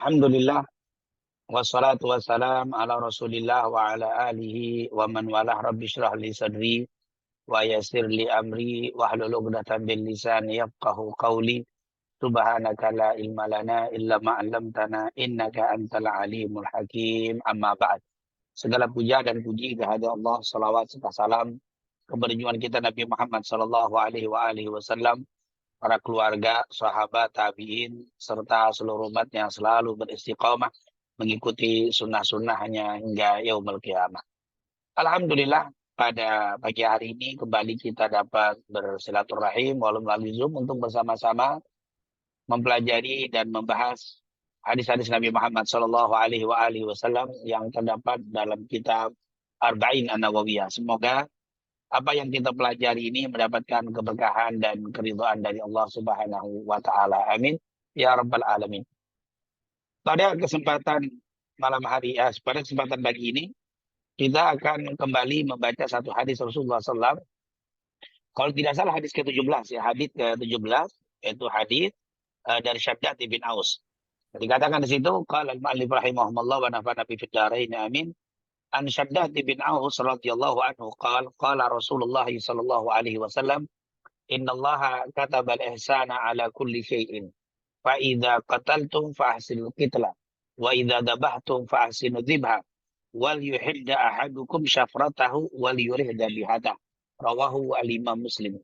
Alhamdulillah wassalatu wassalam ala Rasulillah wa ala alihi wa man walah rabbi shrah li sadri wa yassir li amri wa hlul 'uqdatam min lisani yafqahu qawli subhanaka la ilma lana illa ma 'allamtana innaka antal alimul hakim amma ba'd. Segala puja dan puji kehadirat Allah, salawat serta salam kepada junjungan kita Nabi Muhammad sallallahu alaihi wa alihi wasallam, para keluarga, sahabat, tabi'in, serta seluruh umat yang selalu beristiqamah mengikuti sunnah-sunnahnya hingga yaumul qiyamah. Alhamdulillah, pada pagi hari ini kembali kita dapat bersilaturahim walau melalui Zoom untuk bersama-sama mempelajari dan membahas hadis-hadis Nabi Muhammad Shallallahu Alaihi Wasallam yang terdapat dalam kitab Arba'in An-Nawawiyah. Semoga apa yang kita pelajari ini mendapatkan keberkahan dan keridhaan dari Allah Subhanahu wa taala. Amin ya rabbal alamin. Pada kesempatan malam hari, pada kesempatan pagi ini kita akan kembali membaca satu hadis Rasulullah SAW. Kalau tidak salah hadis ke-17 ya, hadis ke-17 yaitu hadis dari Syaddad bin Aus. Dikatakan di situ qala al-mu'allif rahimahullah wa nafa'ana bi fid dharain amin. An Syaddad bin Aus radhiyallahu anhu qala Rasulullah sallallahu alaihi wasallam innallaha kataba al-ihsana ala kulli syai'in fa idza qataltum fa ahsinul qitla wa idza dabahtum fa ahsinudz dzibha wal yuhidda ahadukum syafratahu wal yurih dhabihata. Rawahu al-Imam Muslim.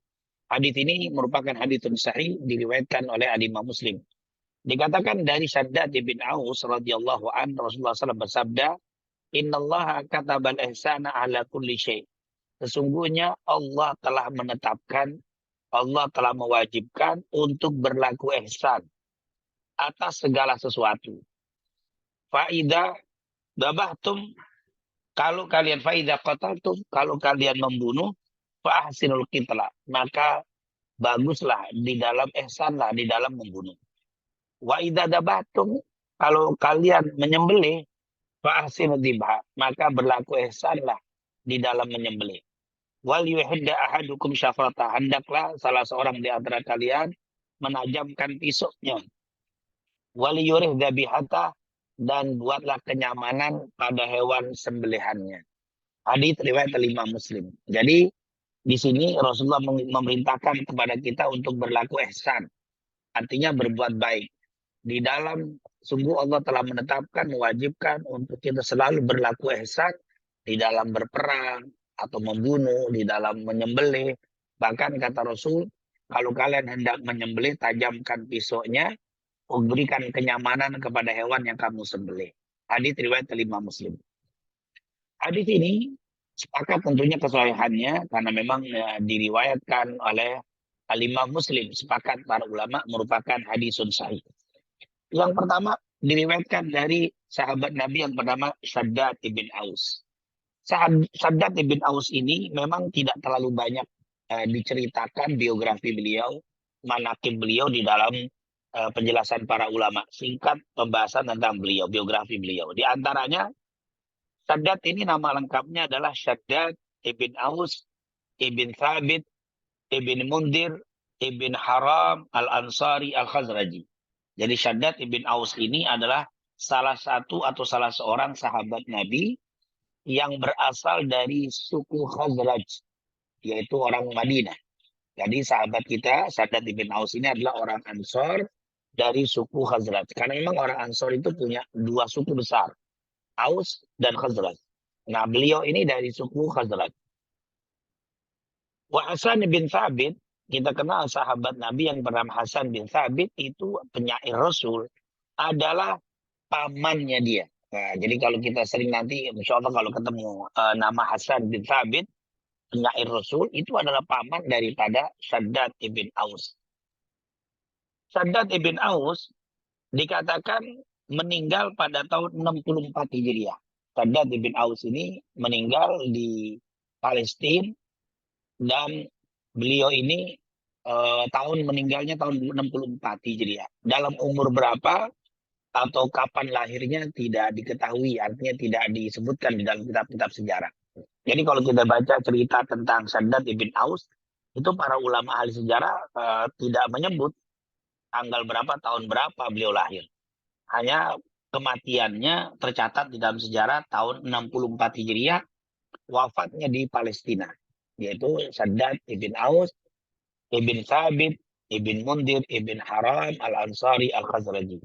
Hadis ini merupakan hadis sahih diriwayatkan oleh al-Imam Muslim. Dikatakan dari Syaddad bin Aus radhiyallahu an Rasulullah SAW bersabda, innallaha katabal ihsana ala kulli syai'. Sesungguhnya Allah telah menetapkan, Allah telah mewajibkan untuk berlaku ihsan atas segala sesuatu. Faida dabahtum, kalau kalian faida qataltum, kalau kalian membunuh, fa ahsinul qitla, maka baguslah di dalam ihsanlah di dalam membunuh. Wa idza dabahtum, kalau kalian menyembelih, fa ahsinudz dzibha, maka berlaku ihsanlah di dalam menyembelih. Wal yuhidda ahadukum syafrata, hendaklah salah seorang di antara kalian menajamkan pisaunya. Wal yurih dzabihata, dan buatlah kenyamanan pada hewan sembelihannya. Hadits riwayat Imam Muslim. Jadi di sini Rasulullah memerintahkan kepada kita untuk berlaku ihsan, artinya berbuat baik. Di dalam sungguh Allah telah menetapkan, mewajibkan untuk kita selalu berlaku ihsan di dalam berperang atau membunuh, di dalam menyembelih. Bahkan kata Rasul, kalau kalian hendak menyembelih, tajamkan pisaunya, berikan kenyamanan kepada hewan yang kamu sembelih. Hadits riwayat Imam Muslim. Hadits ini sepakat tentunya kesahihannya karena memang diriwayatkan oleh al-Imam Muslim. Sepakat para ulama merupakan hadisun sahih. Yang pertama diriwayatkan dari sahabat Nabi yang bernama Syaddad bin Aus. Syaddad bin Aus ini memang tidak terlalu banyak diceritakan biografi beliau, manaqib beliau di dalam penjelasan para ulama. Singkat pembahasan tentang beliau, biografi beliau. Di antaranya, Syaddad ini nama lengkapnya adalah Syaddad ibn Aus, ibn Thabit, ibn Mundir, ibn Haram, al-Ansari, al-Khazraji. Jadi Syaddad ibn Aus ini adalah salah satu atau salah seorang sahabat Nabi yang berasal dari suku Khazraj, yaitu orang Madinah. Jadi sahabat kita, Syaddad ibn Aus ini adalah orang Ansor dari suku Khazraj. Karena memang orang Ansor itu punya dua suku besar, Aus dan Khazraj. Nah, beliau ini dari suku Khazraj. Wa Hasan bin Thabit, kita kenal sahabat Nabi yang bernama Hasan bin Thabit, itu penyair Rasul, adalah pamannya dia. Nah, jadi kalau kita sering nanti, insya Allah kalau ketemu nama Hasan bin Thabit, penyair Rasul, itu adalah paman daripada Syaddad ibn Aus. Syaddad ibn Aus dikatakan meninggal pada tahun 64 Hijriah. Syaddad ibn Aus ini meninggal di Palestina dan beliau ini meninggalnya tahun 64 Hijriah. Dalam umur berapa atau kapan lahirnya tidak diketahui, artinya tidak disebutkan di dalam kitab-kitab sejarah. Jadi kalau kita baca cerita tentang Syaddad ibn Aus, itu para ulama ahli sejarah tidak menyebut tanggal berapa, tahun berapa beliau lahir. Hanya kematiannya tercatat di dalam sejarah tahun 64 Hijriah, wafatnya di Palestina, yaitu Saddad ibn Aus, ibn Thabit, ibn Mundir, ibn Haram, al-Ansari, al-Khazraji.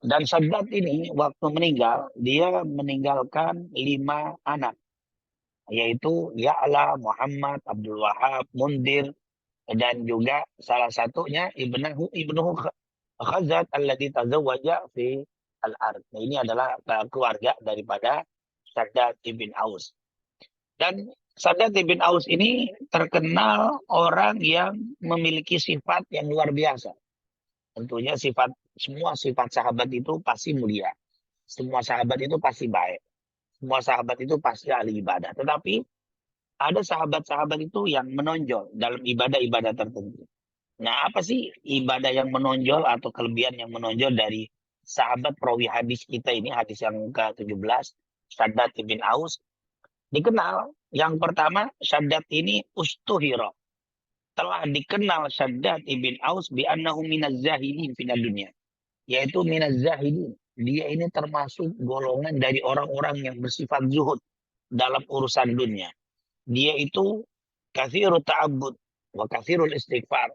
Dan Saddad ini waktu meninggal, dia meninggalkan 5 anak, yaitu Ya'la, Muhammad, Abdul Wahab, Mundir, dan juga salah satunya ibnuhu Khazad alladhi tazawwaja fi al-ard. Nah, ini adalah keluarga daripada Saddad ibn Aus. Dan Saddad ibn Aus ini terkenal orang yang memiliki sifat yang luar biasa. Tentunya semua sifat sahabat itu pasti mulia. Semua sahabat itu pasti baik. Semua sahabat itu pasti ahli ibadah. Tetapi ada sahabat-sahabat itu yang menonjol dalam ibadah-ibadah tertentu. Nah, apa sih ibadah yang menonjol atau kelebihan yang menonjol dari sahabat perawi hadis kita ini, hadis yang ke-17, Shaddad bin Aus? Dikenal, yang pertama, Shaddad ini ustuhira. Telah dikenal Shaddad ibn Aus bi'annahu minaz zahidin fina dunia. Yaitu minaz zahidin. Dia ini termasuk golongan dari orang-orang yang bersifat zuhud dalam urusan dunia. Dia itu kathirut ta'abbud wa kathirul istighfar.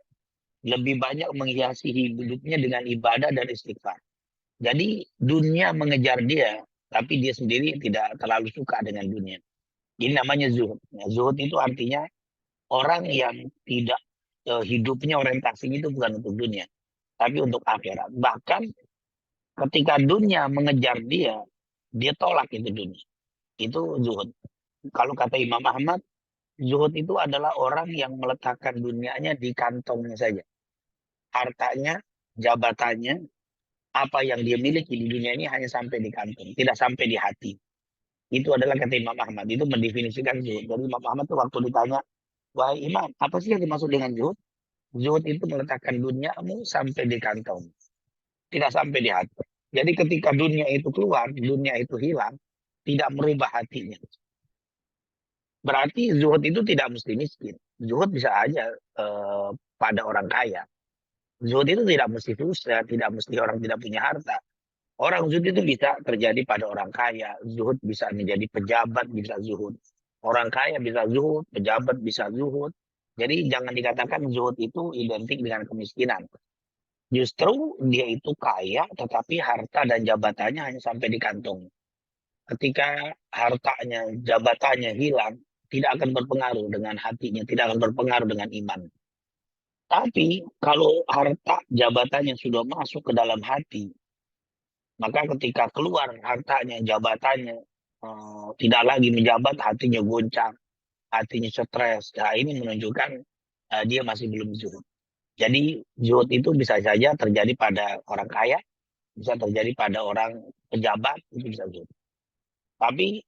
Lebih banyak menghiasi hidupnya dengan ibadah dan istighfar. Jadi dunia mengejar dia, tapi dia sendiri tidak terlalu suka dengan dunia. Ini namanya zuhud. Nah, zuhud itu artinya orang yang tidak hidupnya orientasinya itu bukan untuk dunia, tapi untuk akhirat. Bahkan ketika dunia mengejar dia, dia tolak itu dunia. Itu zuhud. Kalau kata Imam Ahmad, zuhud itu adalah orang yang meletakkan dunianya di kantongnya saja. Hartanya, jabatannya, apa yang dia miliki di dunia ini hanya sampai di kantong, tidak sampai di hati. Itu adalah kata Imam Ahmad. Itu mendefinisikan zuhud. Jadi Imam Ahmad itu waktu ditanya, wahai Imam, apa sih yang dimaksud dengan zuhud? Zuhud itu meletakkan duniamu sampai di kantong, tidak sampai di hati. Jadi ketika dunia itu keluar, dunia itu hilang, tidak merubah hatinya. Berarti zuhud itu tidak mesti miskin. Zuhud bisa aja pada orang kaya. Zuhud itu tidak mesti susah, tidak mesti orang tidak punya harta. Orang zuhud itu bisa terjadi pada orang kaya. Zuhud bisa menjadi pejabat, bisa zuhud. Orang kaya bisa zuhud, pejabat bisa zuhud. Jadi jangan dikatakan zuhud itu identik dengan kemiskinan. Justru dia itu kaya, tetapi harta dan jabatannya hanya sampai di kantong. Ketika hartanya, jabatannya hilang, tidak akan berpengaruh dengan hatinya, tidak akan berpengaruh dengan iman. Tapi kalau harta jabatannya sudah masuk ke dalam hati, maka ketika keluar hartanya, jabatannya, tidak lagi menjabat, hatinya goncang, hatinya stres. Nah, ini menunjukkan dia masih belum zuhud. Jadi zuhud itu bisa saja terjadi pada orang kaya, bisa terjadi pada orang pejabat, itu bisa zuhud. Tapi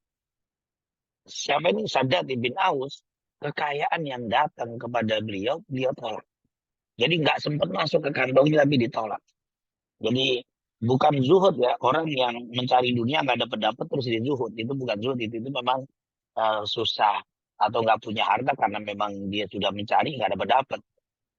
siapa ini Saddad bin Aus, kekayaan yang datang kepada beliau, beliau tolak. Jadi nggak sempat masuk ke kantongnya tapi ditolak. Jadi bukan zuhud ya, orang yang mencari dunia nggak dapat terus dia zuhud. Itu bukan zuhud, itu memang susah atau nggak punya harta karena memang dia sudah mencari nggak dapat.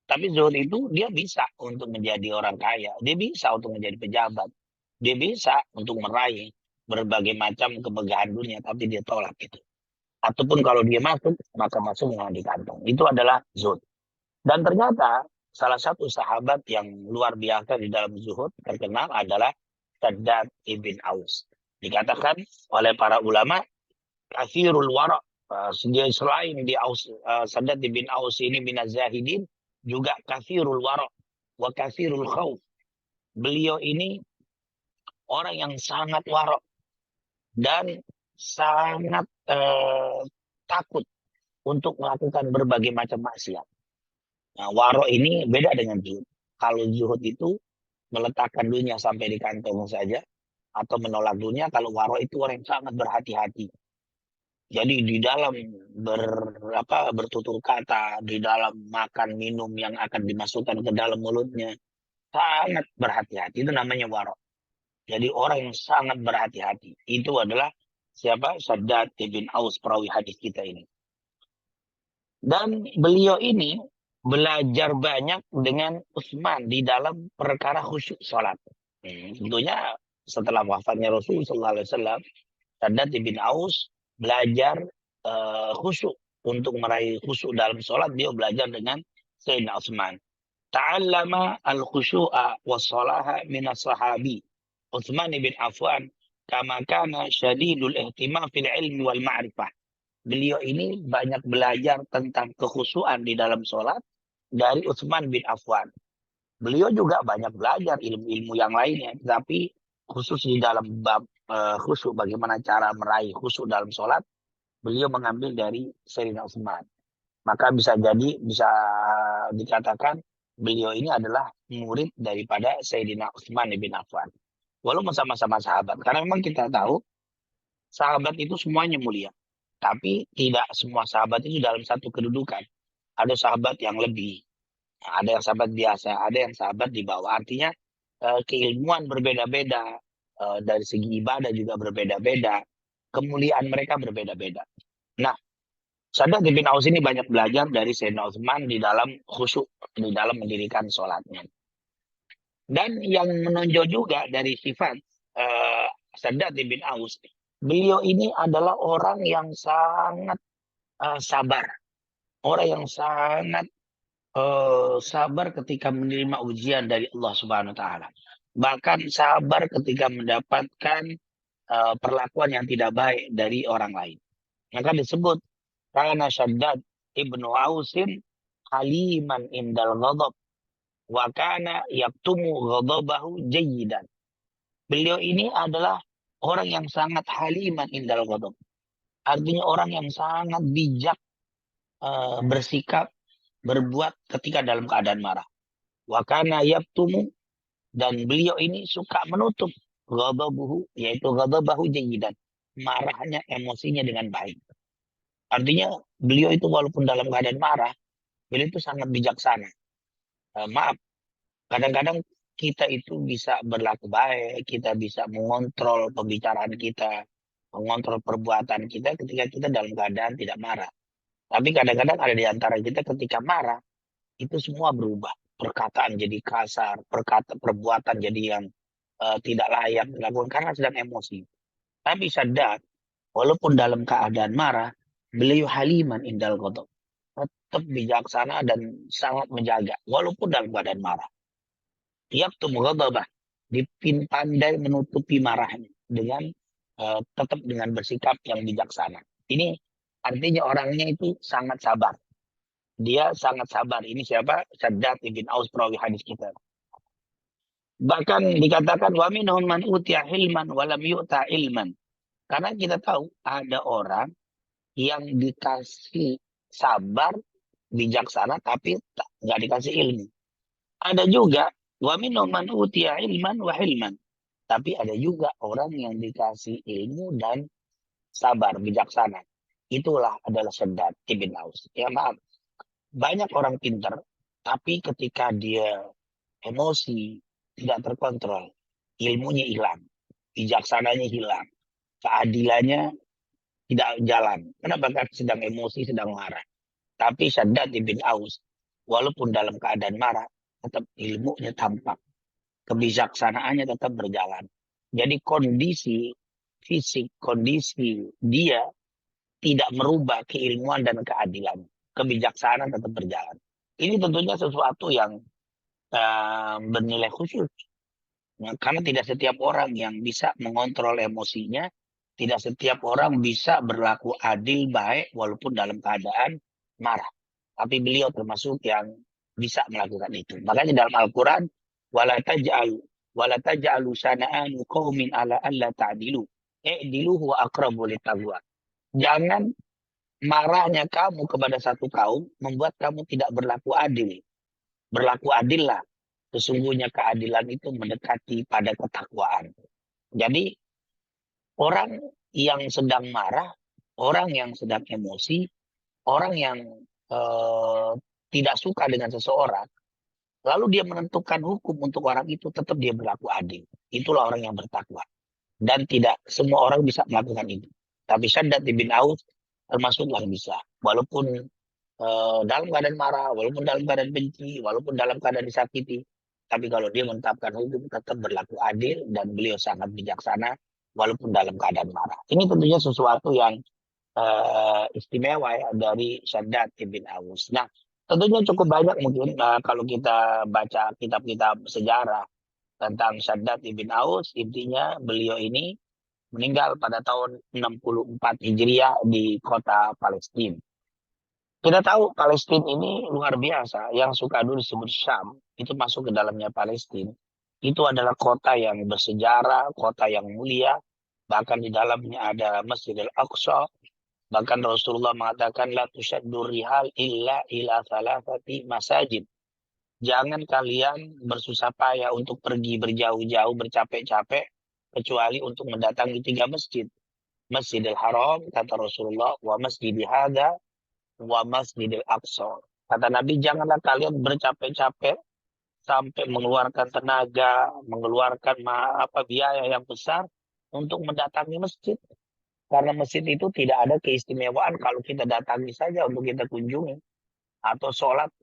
Tapi zuhud itu dia bisa untuk menjadi orang kaya, dia bisa untuk menjadi pejabat, dia bisa untuk meraih berbagai macam kemegahan dunia, tapi dia tolak itu. Ataupun kalau dia masuk, maka masuk dengan di kantong. Itu adalah zuhud. Dan ternyata salah satu sahabat yang luar biasa di dalam zuhud terkenal adalah Saddad ibn Aus. Dikatakan oleh para ulama, kathirul wara. Selain di Aus, Saddad ibn Aus ini minaz zahidin, juga kathirul wara wa kathirul khawf. Beliau ini orang yang sangat wara dan sangat takut untuk melakukan berbagai macam maksiat. Nah, waro ini beda dengan zuhud. Kalau zuhud itu meletakkan dunia sampai di kantong saja atau menolak dunia. Kalau waro itu orang yang sangat berhati-hati. Jadi di dalam bertutur kata, di dalam makan minum yang akan dimasukkan ke dalam mulutnya, sangat berhati-hati. Itu namanya waro. Jadi orang yang sangat berhati-hati. Itu adalah siapa? Saddad bin Aus, perawi hadis kita ini. Dan beliau ini belajar banyak dengan Utsman di dalam perkara khusyuk sholat. Tentunya setelah wafatnya Rasul Sallallahu Alaihi Wasallam, Shaddad bin Aus belajar khusyuk. Untuk meraih khusyuk dalam sholat, dia belajar dengan Sayyidina Utsman. Ta'allama al-khusyu'a was-salaha minas sahabi Utsman bin Affan kama kana syadidul ihtimam fil ilmi wal ma'rifah. Beliau ini banyak belajar tentang kekhusyuan di dalam sholat dari Utsman bin Affan. Beliau juga banyak belajar ilmu-ilmu yang lainnya, tapi khusus di dalam bab khusyuk, bagaimana cara meraih khusyuk dalam sholat, beliau mengambil dari Sayyidina Utsman. Maka bisa dikatakan beliau ini adalah murid daripada Sayyidina Utsman bin Affan. Walaupun sama-sama sahabat, karena memang kita tahu sahabat itu semuanya mulia. Tapi tidak semua sahabat itu dalam satu kedudukan. Ada sahabat yang lebih, ada yang sahabat biasa, ada yang sahabat di bawah. Artinya keilmuan berbeda-beda, dari segi ibadah juga berbeda-beda, kemuliaan mereka berbeda-beda. Nah, Shaddad bin Aus ini banyak belajar dari Sayyidina Utsman di dalam khusyuk, di dalam mendirikan sholatnya. Dan yang menonjol juga dari sifat Shaddad bin Aus, beliau ini adalah orang yang sangat sabar. Orang yang sangat sabar ketika menerima ujian dari Allah Subhanahu wa taala. Bahkan sabar ketika mendapatkan perlakuan yang tidak baik dari orang lain. Maka disebut karena Shaddad ibnu Ausin haliman indal ghadab wa kana yaktumu ghadabahu jayyidan. Beliau ini adalah orang yang sangat haliman indal ghadab. Artinya orang yang sangat bijak bersikap, berbuat ketika dalam keadaan marah. Wa kana yaktumu, dan beliau ini suka menutup ghadabuhu, yaitu ghadabahu jayyidan, marahnya, emosinya dengan baik. Artinya beliau itu walaupun dalam keadaan marah, beliau itu sangat bijaksana. Maaf, kadang-kadang kita itu bisa berlaku baik, kita bisa mengontrol pembicaraan kita, mengontrol perbuatan kita ketika kita dalam keadaan tidak marah. Tapi kadang-kadang ada di antara kita ketika marah, itu semua berubah. Perkataan jadi kasar, perbuatan jadi yang tidak layak dilakukan karena sedang emosi. Tapi sadar, walaupun dalam keadaan marah, beliau haliman indal ghadab. Tetap bijaksana dan sangat menjaga, walaupun dalam keadaan marah. Yaktum ghadabah, pandai menutupi marahnya dengan tetap dengan bersikap yang bijaksana. Ini artinya orangnya itu sangat sabar. Dia sangat sabar. Ini siapa? Shaddad bin Aus, perawi hadis kita. Bahkan dikatakan wa minhum man utiya ilman wa lam yu'ta ilman. Karena kita tahu ada orang yang dikasih sabar, bijaksana, tapi nggak dikasih ilmu. Ada juga wa minhum man utiya ilman wa hilman. Tapi ada juga orang yang dikasih ilmu dan sabar, bijaksana. Itulah adalah Shaddad bin Aus. Ya maaf, banyak orang pintar, tapi ketika dia emosi, tidak terkontrol, ilmunya hilang, bijaksananya hilang, keadilannya tidak jalan. Kenapa? Karena sedang emosi, sedang marah. Tapi Shaddad bin Aus, walaupun dalam keadaan marah, tetap ilmunya tampak, kebijaksanaannya tetap berjalan. Jadi kondisi fisik, kondisi dia tidak merubah keilmuan dan keadilan. Kebijaksanaan tetap berjalan. Ini tentunya sesuatu yang bernilai khusus. Karena tidak setiap orang yang bisa mengontrol emosinya, tidak setiap orang bisa berlaku adil, baik, walaupun dalam keadaan marah. Tapi beliau termasuk yang bisa melakukan itu. Makanya dalam Al-Quran, wala taj'alu sana'anu qaumin ala alla ta'dilu. I'dilu huwa aqrabu littaqwa. Jangan marahnya kamu kepada satu kaum membuat kamu tidak berlaku adil. Berlaku adillah. Sesungguhnya keadilan itu mendekati pada ketakwaan. Jadi orang yang sedang marah, orang yang sedang emosi, orang yang tidak suka dengan seseorang, lalu dia menentukan hukum untuk orang itu, tetap dia berlaku adil. Itulah orang yang bertakwa. Dan tidak semua orang bisa melakukan itu. Tapi Shaddad bin Aus termasuk yang bisa. Walaupun dalam keadaan marah, walaupun dalam keadaan benci, walaupun dalam keadaan disakiti, Tapi kalau dia menetapkan hukum tetap berlaku adil dan beliau sangat bijaksana walaupun dalam keadaan marah. Ini tentunya sesuatu yang istimewa ya dari Shaddad ibn Aus. Nah, tentunya cukup banyak mungkin kalau kita baca kitab-kitab sejarah tentang Shaddad ibn Aus. Intinya beliau ini meninggal pada tahun 64 Hijriah di kota Palestina. Kita tahu Palestina ini luar biasa, yang suka dulu disebut Syam, itu masuk ke dalamnya Palestina. Itu adalah kota yang bersejarah, kota yang mulia, bahkan di dalamnya ada Masjidil Aqsa. Bahkan Rasulullah mengatakan la tusyaddu rihal illa ila thalathati masajid. Jangan kalian bersusah payah untuk pergi berjauh-jauh, bercapek-capek, kecuali untuk mendatangi 3 masjid. Masjidil Haram, kata Rasulullah, wa masjidi hadza, wa masjidil Aqsa. Kata Nabi, janganlah kalian bercapek-capek sampai mengeluarkan tenaga, mengeluarkan biaya yang besar untuk mendatangi masjid. Karena masjid itu tidak ada keistimewaan kalau kita datangi saja untuk kita kunjungi. Atau sholat,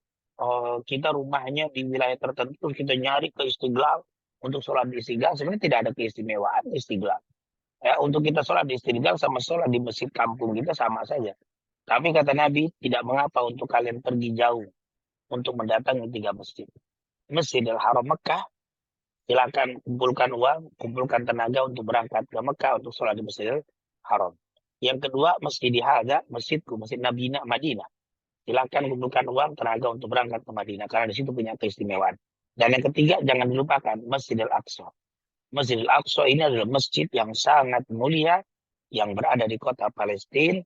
kita rumahnya di wilayah tertentu, kita nyari ke Istiqlal untuk sholat di Istiqlal. Sebenarnya tidak ada keistimewaan Istiqlal. Ya, untuk kita sholat di Istiqlal sama sholat di masjid kampung kita sama saja. Tapi kata Nabi, tidak mengapa untuk kalian pergi jauh untuk mendatangi 3 masjid. Masjidil Haram Mekah, silakan kumpulkan uang, kumpulkan tenaga untuk berangkat ke Mekah untuk sholat di Masjidil Haram. Yang kedua, Masjid Hadza, masjidku, Masjid Nabi Madinah. Silakan kumpulkan uang, tenaga untuk berangkat ke Madinah karena di situ punya keistimewaan. Dan yang ketiga, jangan dilupakan Masjidil Aqsa. Masjidil Aqsa ini adalah masjid yang sangat mulia yang berada di kota Palestina,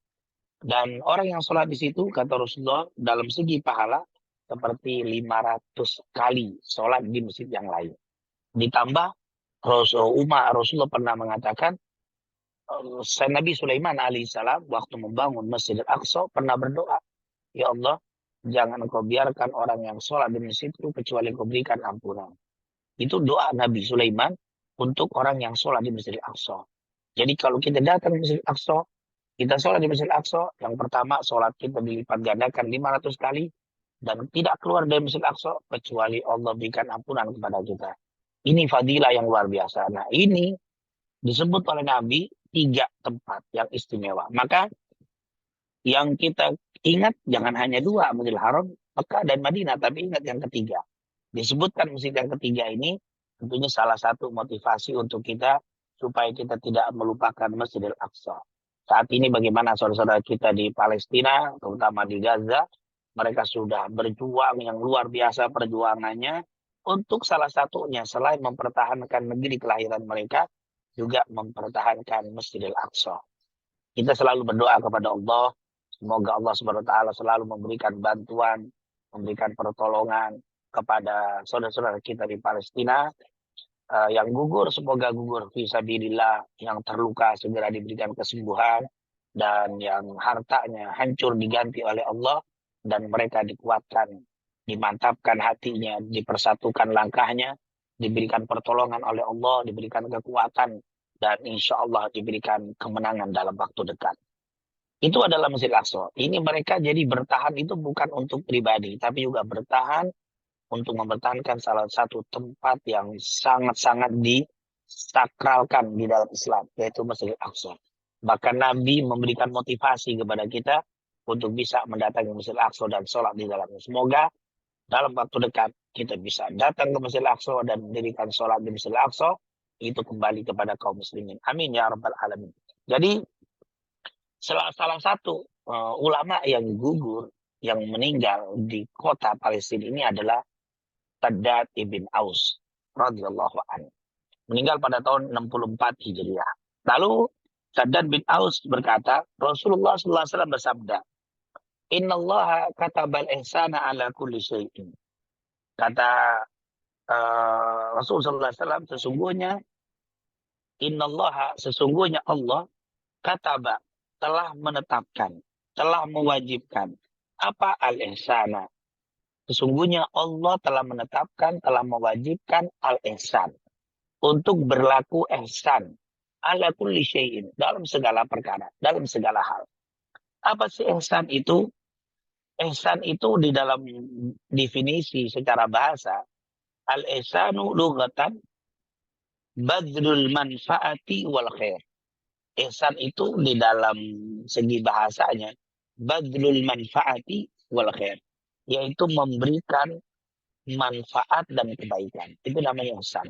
dan orang yang sholat di situ kata Rasulullah dalam segi pahala seperti 500 kali sholat di masjid yang lain. Ditambah Rasulullah pernah mengatakan, Nabi Sulaiman alaihissalam waktu membangun Masjid Al-Aqsa pernah berdoa, ya Allah, jangan engkau biarkan orang yang sholat di masjid itu kecuali engkau berikan ampunan. Itu doa Nabi Sulaiman untuk orang yang sholat di Masjid Al-Aqsa. Jadi kalau kita datang ke Masjid Al-Aqsa, kita sholat di Masjid Al-Aqsa, yang pertama sholat kita dilipat gandakan 500 kali, dan tidak keluar dari Masjid Al-Aqsa kecuali Allah berikan ampunan kepada kita. Ini fadilah yang luar biasa. Nah, ini disebut oleh Nabi 3 tempat yang istimewa. Maka yang kita ingat jangan hanya 2, Masjidil Haram, Mekah dan Madinah, tapi ingat yang ketiga. Disebutkan masjid yang ketiga ini tentunya salah satu motivasi untuk kita supaya kita tidak melupakan Masjidil Aqsa. Saat ini bagaimana saudara-saudara kita di Palestina, terutama di Gaza, mereka sudah berjuang yang luar biasa perjuangannya untuk salah satunya selain mempertahankan negeri kelahiran mereka, juga mempertahankan Masjidil Aqsa. Kita selalu berdoa kepada Allah, semoga Allah Subhanahu wa taala selalu memberikan bantuan, memberikan pertolongan kepada saudara-saudara kita di Palestina. Yang gugur semoga gugur fisabilillah, yang terluka segera diberikan kesembuhan, dan yang hartanya hancur diganti oleh Allah dan mereka dikuatkan, dimantapkan hatinya, dipersatukan langkahnya, diberikan pertolongan oleh Allah, diberikan kekuatan, dan insya Allah diberikan kemenangan dalam waktu dekat. Itu adalah Masjid Al-Aqsa. Ini mereka jadi bertahan itu bukan untuk pribadi, tapi juga bertahan untuk mempertahankan salah satu tempat yang sangat-sangat disakralkan di dalam Islam, yaitu Masjid Al-Aqsa. Bahkan Nabi memberikan motivasi kepada kita untuk bisa mendatangi Masjid Al-Aqsa dan sholat di dalamnya. Semoga dalam waktu dekat kita bisa datang ke Masjid Al-Aqsa dan mendirikan sholat di Masjid Al-Aqsa, itu kembali kepada kaum muslimin. Amin ya rabbal alamin. Jadi salah satu ulama yang gugur, yang meninggal di kota Palestina ini adalah Shaddad ibn Aus radhiyallahu anhu. Meninggal pada tahun 64 Hijriah. Lalu Shaddad bin Aus berkata, Rasulullah SAW bersabda, Innallaha katabal ihsana ala kulli syai'in. Kata Rasulullah SAW, sesungguhnya Allah kataba, telah menetapkan, telah mewajibkan. Apa al-ihsana? Sesungguhnya Allah telah menetapkan, telah mewajibkan al-ihsan. Untuk berlaku ihsan. Ala kulli syai'in. Dalam segala perkara. Dalam segala hal. Apa sih ihsan itu? Ihsan itu di dalam definisi secara bahasa. Al-ihsanu lughatan badlul manfaati wal khair. Ihsan itu di dalam segi bahasanya badlul manfaati wal khair, yaitu memberikan manfaat dan kebaikan. Itu namanya ihsan.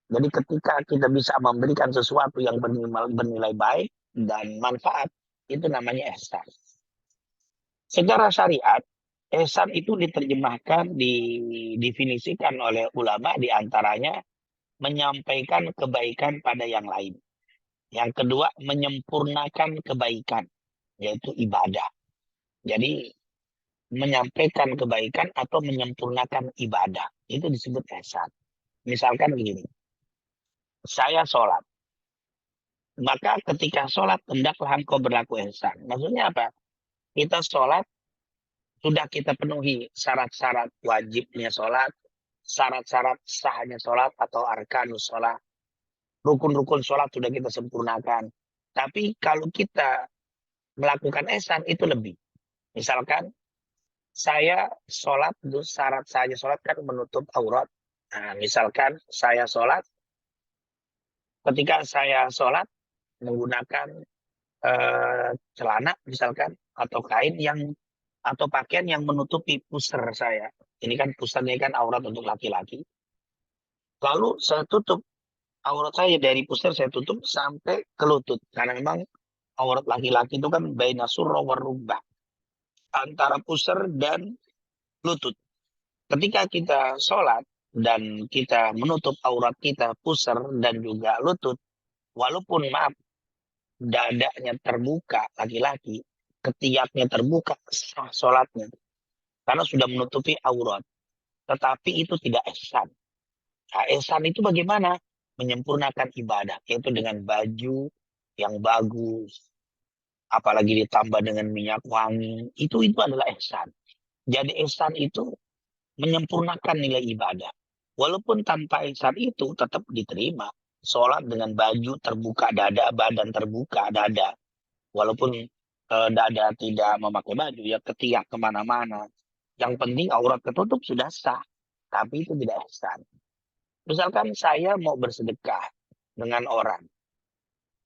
Jadi ketika kita bisa memberikan sesuatu yang bernilai baik dan manfaat, itu namanya ihsan. Secara syariat, ihsan itu diterjemahkan, didefinisikan oleh ulama diantaranya menyampaikan kebaikan pada yang lain. Yang kedua, menyempurnakan kebaikan, yaitu ibadah. Jadi, menyampaikan kebaikan atau menyempurnakan ibadah. Itu disebut ihsan. Misalkan begini, saya sholat. Maka ketika sholat, hendaklah engkau berlaku ihsan. Maksudnya apa? Kita sholat, sudah kita penuhi syarat-syarat wajibnya sholat, syarat-syarat sahnya sholat atau arkanus sholat. Rukun-rukun sholat sudah kita sempurnakan. Tapi kalau kita melakukan ihsan itu lebih. Misalkan saya sholat, syarat saya sholat kan menutup aurat. Nah, misalkan saya sholat, ketika saya sholat menggunakan celana misalkan atau kain yang atau pakaian yang menutupi pusar saya. Ini kan pusarnya kan aurat untuk laki-laki. Lalu saya tutup aurat saya dari pusar saya tutup sampai ke lutut karena memang aurat laki-laki itu kan baina surra war rubbah, antara pusar dan lutut. Ketika kita sholat dan kita menutup aurat kita pusar dan juga lutut, walaupun maaf dadanya terbuka laki-laki, ketiaknya terbuka, sah sholatnya karena sudah menutupi aurat. Tetapi itu tidak ihsan. Nah, ihsan itu bagaimana? Menyempurnakan ibadah, yaitu dengan baju yang bagus, apalagi ditambah dengan minyak wangi. Itu adalah ihsan. Jadi ihsan itu menyempurnakan nilai ibadah. Walaupun tanpa ihsan itu tetap diterima. Sholat dengan baju terbuka dada, badan terbuka dada. Walaupun dada tidak memakai baju, ya ketiak kemana-mana. Yang penting aurat ketutup sudah sah. Tapi itu tidak ihsan. Misalkan saya mau bersedekah dengan orang.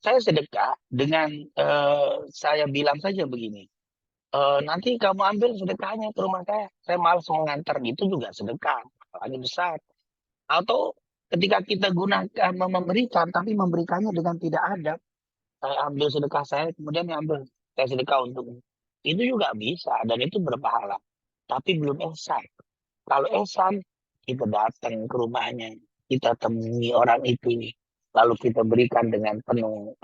Saya sedekah dengan saya bilang saja begini. Nanti kamu ambil sedekahnya ke rumah saya. Saya malas mengantar, gitu juga sedekah. Lagi besar. Atau ketika kita gunakan memberikan, tapi memberikannya dengan tidak adab. Saya ambil sedekah saya, kemudian ambil saya sedekah untuk itu juga bisa dan itu berpahala. Tapi belum ihsan. Kalau ihsan, kita datang ke rumahnya, kita temui orang itu, lalu kita berikan dengan penuh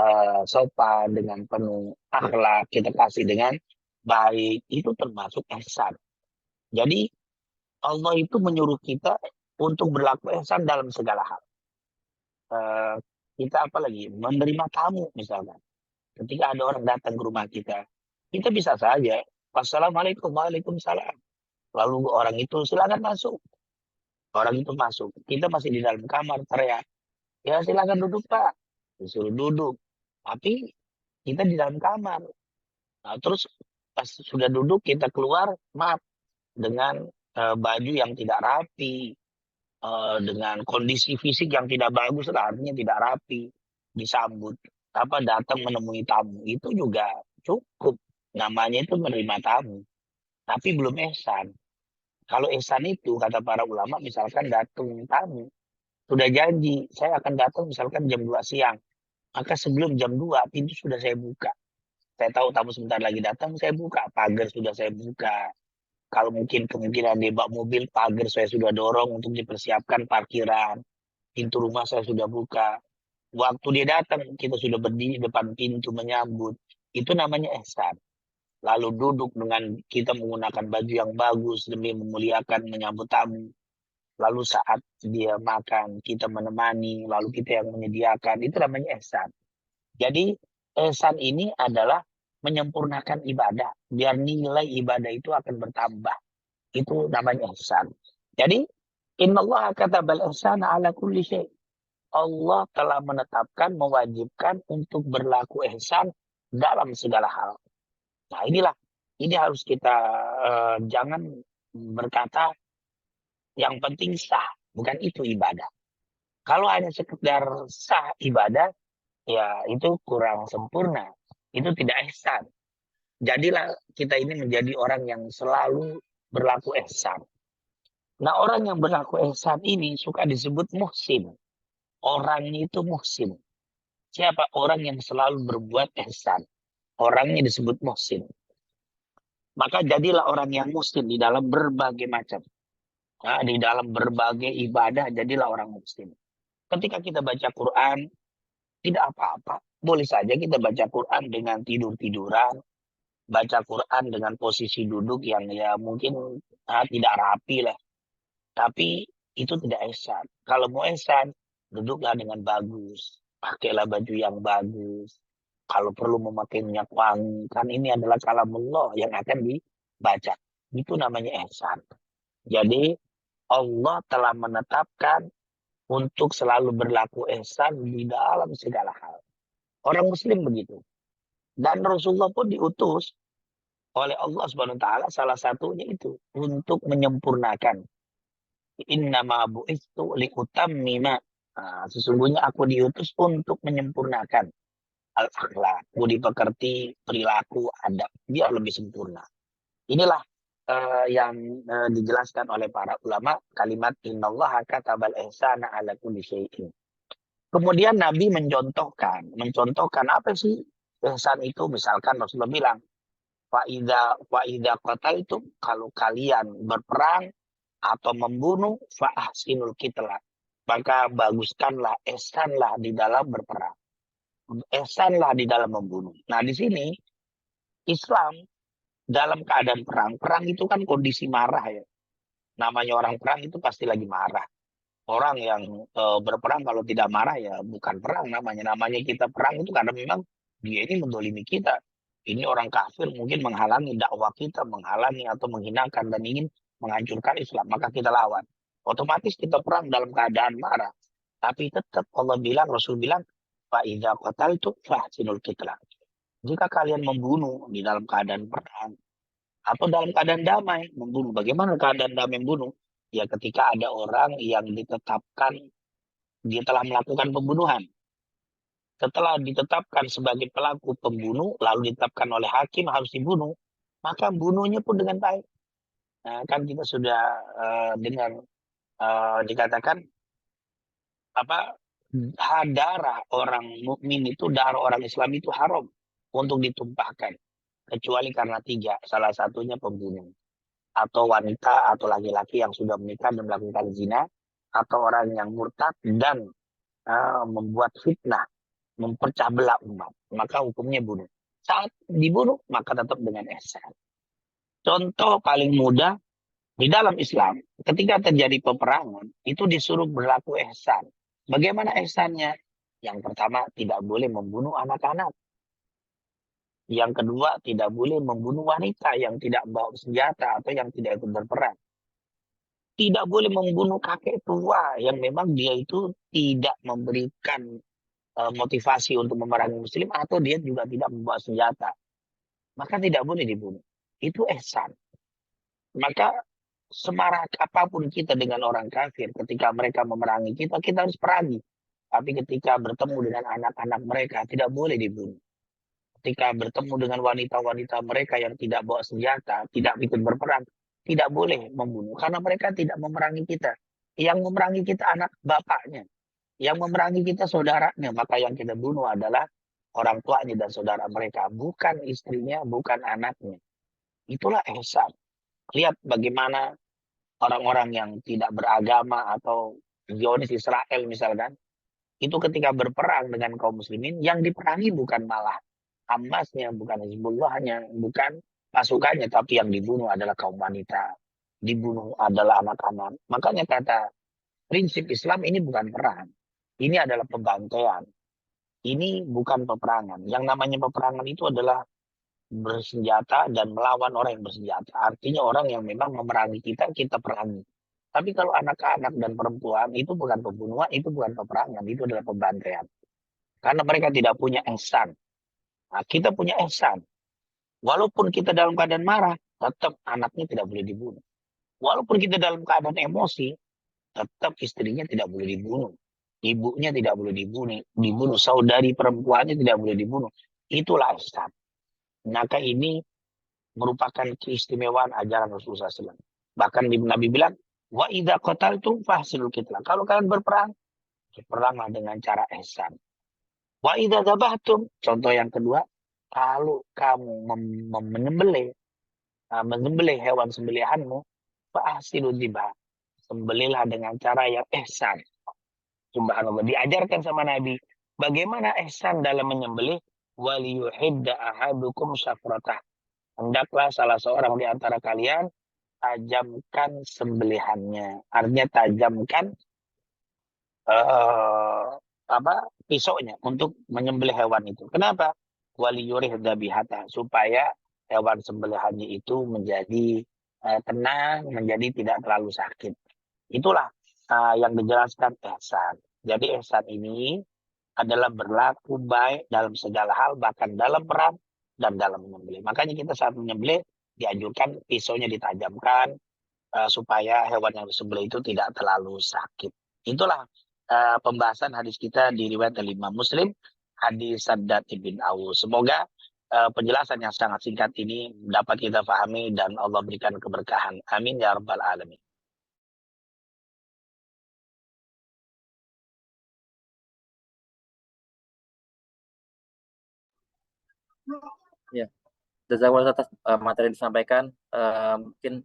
sopan, dengan penuh akhlak, kita kasih dengan baik, itu termasuk ihsan. Jadi Allah itu menyuruh kita untuk berlaku ihsan dalam segala hal. Eh, kita apalagi menerima tamu misalkan. Ketika ada orang datang ke rumah kita bisa saja, wassalamualaikum, waalaikumsalam. Lalu orang itu silakan masuk. Orang itu masuk. Kita masih di dalam kamar teriak. Ya silakan duduk Pak. Disuruh duduk. Tapi kita di dalam kamar. Nah, terus pas sudah duduk kita keluar, maaf, dengan baju yang tidak rapi, dengan kondisi fisik yang tidak bagus, artinya tidak rapi, disambut apa datang menemui tamu itu juga cukup, namanya itu menerima tamu, tapi belum ihsan. Kalau ihsan itu kata para ulama, misalkan datang tamu sudah janji saya akan datang misalkan jam 2 siang, maka sebelum jam 2 pintu sudah saya buka. Saya tahu tamu sebentar lagi datang, saya buka pagar, sudah saya buka. Kalau mungkin kemungkinan dia bawa mobil, pagar saya sudah dorong untuk dipersiapkan parkiran. Pintu rumah saya sudah buka. Waktu dia datang, kita sudah berdiri depan pintu menyambut. Itu namanya ihsan. Lalu duduk dengan kita menggunakan baju yang bagus demi memuliakan menyambut tamu. Lalu saat dia makan, kita menemani, lalu kita yang menyediakan. Itu namanya ihsan. Jadi ihsan ini adalah menyempurnakan ibadah. Biar nilai ibadah itu akan bertambah. Itu namanya ihsan. Jadi, innallaha katabal ihsana ala kulli syai'. Allah telah menetapkan, mewajibkan untuk berlaku ihsan dalam segala hal. Nah inilah, ini harus kita jangan berkata yang penting sah. Bukan itu ibadah. Kalau hanya sekedar sah ibadah, ya itu kurang sempurna. Itu tidak ihsan. Jadilah kita ini menjadi orang yang selalu berlaku ihsan. Nah, orang yang berlaku ihsan ini suka disebut muhsin. Orangnya itu muhsin. Siapa orang yang selalu berbuat ihsan? Orangnya disebut muhsin. Maka jadilah orang yang muhsin di dalam berbagai macam. Nah, di dalam berbagai ibadah, jadilah orang muhsin. Ketika kita baca Quran, tidak apa-apa. Boleh saja kita baca Quran dengan tidur-tiduran, baca Quran dengan posisi duduk yang ya mungkin tidak rapi lah. Tapi itu tidak ihsan. Kalau mau ihsan, duduklah dengan bagus. Pakailah baju yang bagus. Kalau perlu memakai minyak wangi. Kan ini adalah kalamullah yang akan dibaca. Itu namanya ihsan. Jadi Allah telah menetapkan untuk selalu berlaku ihsan di dalam segala hal. Orang muslim begitu. Dan Rasulullah pun diutus oleh Allah Subhanahu wa taala salah satunya itu untuk menyempurnakan. Innama bu'istu liutammima. Nah, sesungguhnya aku diutus untuk menyempurnakan al-akhlak, budi pekerti, perilaku, adab, biar lebih sempurna. Inilah yang dijelaskan oleh para ulama kalimat innallaha katabal ihsana ala kulli syai'in. Kemudian Nabi mencontohkan apa sih ihsan itu? Misalkan Rasulullah bilang, fa itu kalau kalian berperang atau membunuh fa ahsinul qitla. Maka baguskanlah, ihsanlah di dalam berperang. Ihsanlah di dalam membunuh. Nah, di sini Islam dalam keadaan perang. Perang itu kan kondisi marah ya. Namanya orang perang itu pasti lagi marah. Orang yang berperang kalau tidak marah ya bukan perang namanya. Namanya kita perang itu karena memang dia ini mendolimi kita. Ini orang kafir mungkin menghalangi dakwah kita, menghalangi atau menghinakan dan ingin menghancurkan Islam. Maka kita lawan. Otomatis kita perang dalam keadaan marah. Tapi tetap Allah bilang, Rasul bilang, fa'idha qataltu fahsinul qitla. Jika kalian membunuh di dalam keadaan perang, atau dalam keadaan damai membunuh. Bagaimana keadaan damai membunuh? Ya ketika ada orang yang ditetapkan dia telah melakukan pembunuhan. Setelah ditetapkan sebagai pelaku pembunuh, lalu ditetapkan oleh hakim harus dibunuh, maka bunuhnya pun dengan baik. Nah, kan kita sudah dengar dikatakan apa darah orang mukmin itu, darah orang Islam itu haram untuk ditumpahkan kecuali karena tiga, salah satunya pembunuh atau wanita atau laki-laki yang sudah menikah dan melakukan zina atau orang yang murtad dan membuat fitnah, mempercah belah umat, maka hukumnya bunuh. Saat dibunuh maka tetap dengan ihsan. Contoh paling mudah di dalam Islam, ketika terjadi peperangan itu disuruh berlaku ihsan. Bagaimana ihsannya? Yang pertama, tidak boleh membunuh anak-anak. Yang kedua, tidak boleh membunuh wanita yang tidak bawa senjata atau yang tidak ikut berperang. Tidak boleh membunuh kakek tua yang memang dia itu tidak memberikan motivasi untuk memerangi muslim atau dia juga tidak membawa senjata. Maka tidak boleh dibunuh. Itu ihsan. Maka semarah apapun kita dengan orang kafir, ketika mereka memerangi kita, kita harus perangi. Tapi ketika bertemu dengan anak-anak mereka, tidak boleh dibunuh. Ketika bertemu dengan wanita-wanita mereka yang tidak bawa senjata, tidak ikut berperang, tidak boleh membunuh. Karena mereka tidak memerangi kita. Yang memerangi kita anak bapaknya. Yang memerangi kita saudaranya. Maka yang kita bunuh adalah orang tuanya dan saudara mereka. Bukan istrinya, bukan anaknya. Itulah ihsan. Lihat bagaimana orang-orang yang tidak beragama atau Zionis Israel misalkan, itu ketika berperang dengan kaum muslimin, yang diperangi bukan malah Hamasnya, bukan Hizbullahnya, bukan pasukannya, tapi yang dibunuh adalah kaum wanita, dibunuh adalah anak-anak. Makanya kata prinsip Islam ini bukan perang, ini adalah pembantaian. Ini bukan peperangan. Yang namanya peperangan itu adalah bersenjata dan melawan orang yang bersenjata. Artinya orang yang memang memerangi kita, kita perangi. Tapi kalau anak-anak dan perempuan itu bukan pembunuhan, itu bukan peperangan, itu adalah pembantaian. Karena mereka tidak punya ihsan. Nah, kita punya ihsan. Walaupun kita dalam keadaan marah, tetap anaknya tidak boleh dibunuh. Walaupun kita dalam keadaan emosi, tetap istrinya tidak boleh dibunuh. Ibunya tidak boleh dibunuh. Saudari perempuannya tidak boleh dibunuh. Itulah ihsan. Maka ini merupakan keistimewaan ajaran Rasulullah SAW. Bahkan Nabi bilang, wa idza qataltum fahsinul qitlah. Kalau kalian berperang, berperanglah dengan cara ihsan. Wa idza dzabhtum, contoh yang kedua, kalau kamu menyembelih hewan sembelihanmu, fahsinul dzibah. Sembelihlah dengan cara yang ihsan. Subhanallah, diajarkan sama Nabi bagaimana ihsan dalam menyembelih. Waliyuhidda ahadukum syafratah. Hendaklah salah seorang di antara kalian tajamkan sembelihannya. Artinya tajamkan apa pisaunya untuk menyembelih hewan itu. Kenapa? Waliyurih dabihata, supaya hewan sembelihannya itu menjadi tenang, menjadi tidak terlalu sakit. Itulah yang dijelaskan ihsan. Jadi ihsan ini adalah berlaku baik dalam segala hal, bahkan dalam perang dan dalam menyembelih. Makanya kita saat menyembelih dianjurkan pisaunya ditajamkan supaya hewan yang disembelih itu tidak terlalu sakit. Itulah pembahasan hadis kita di riwayat Imam Muslim, hadis Saddad bin Aus. Semoga penjelasan yang sangat singkat ini dapat kita pahami dan Allah berikan keberkahan. Amin ya rabbal alamin. Ya, jazakallahu atas materi yang disampaikan. Mungkin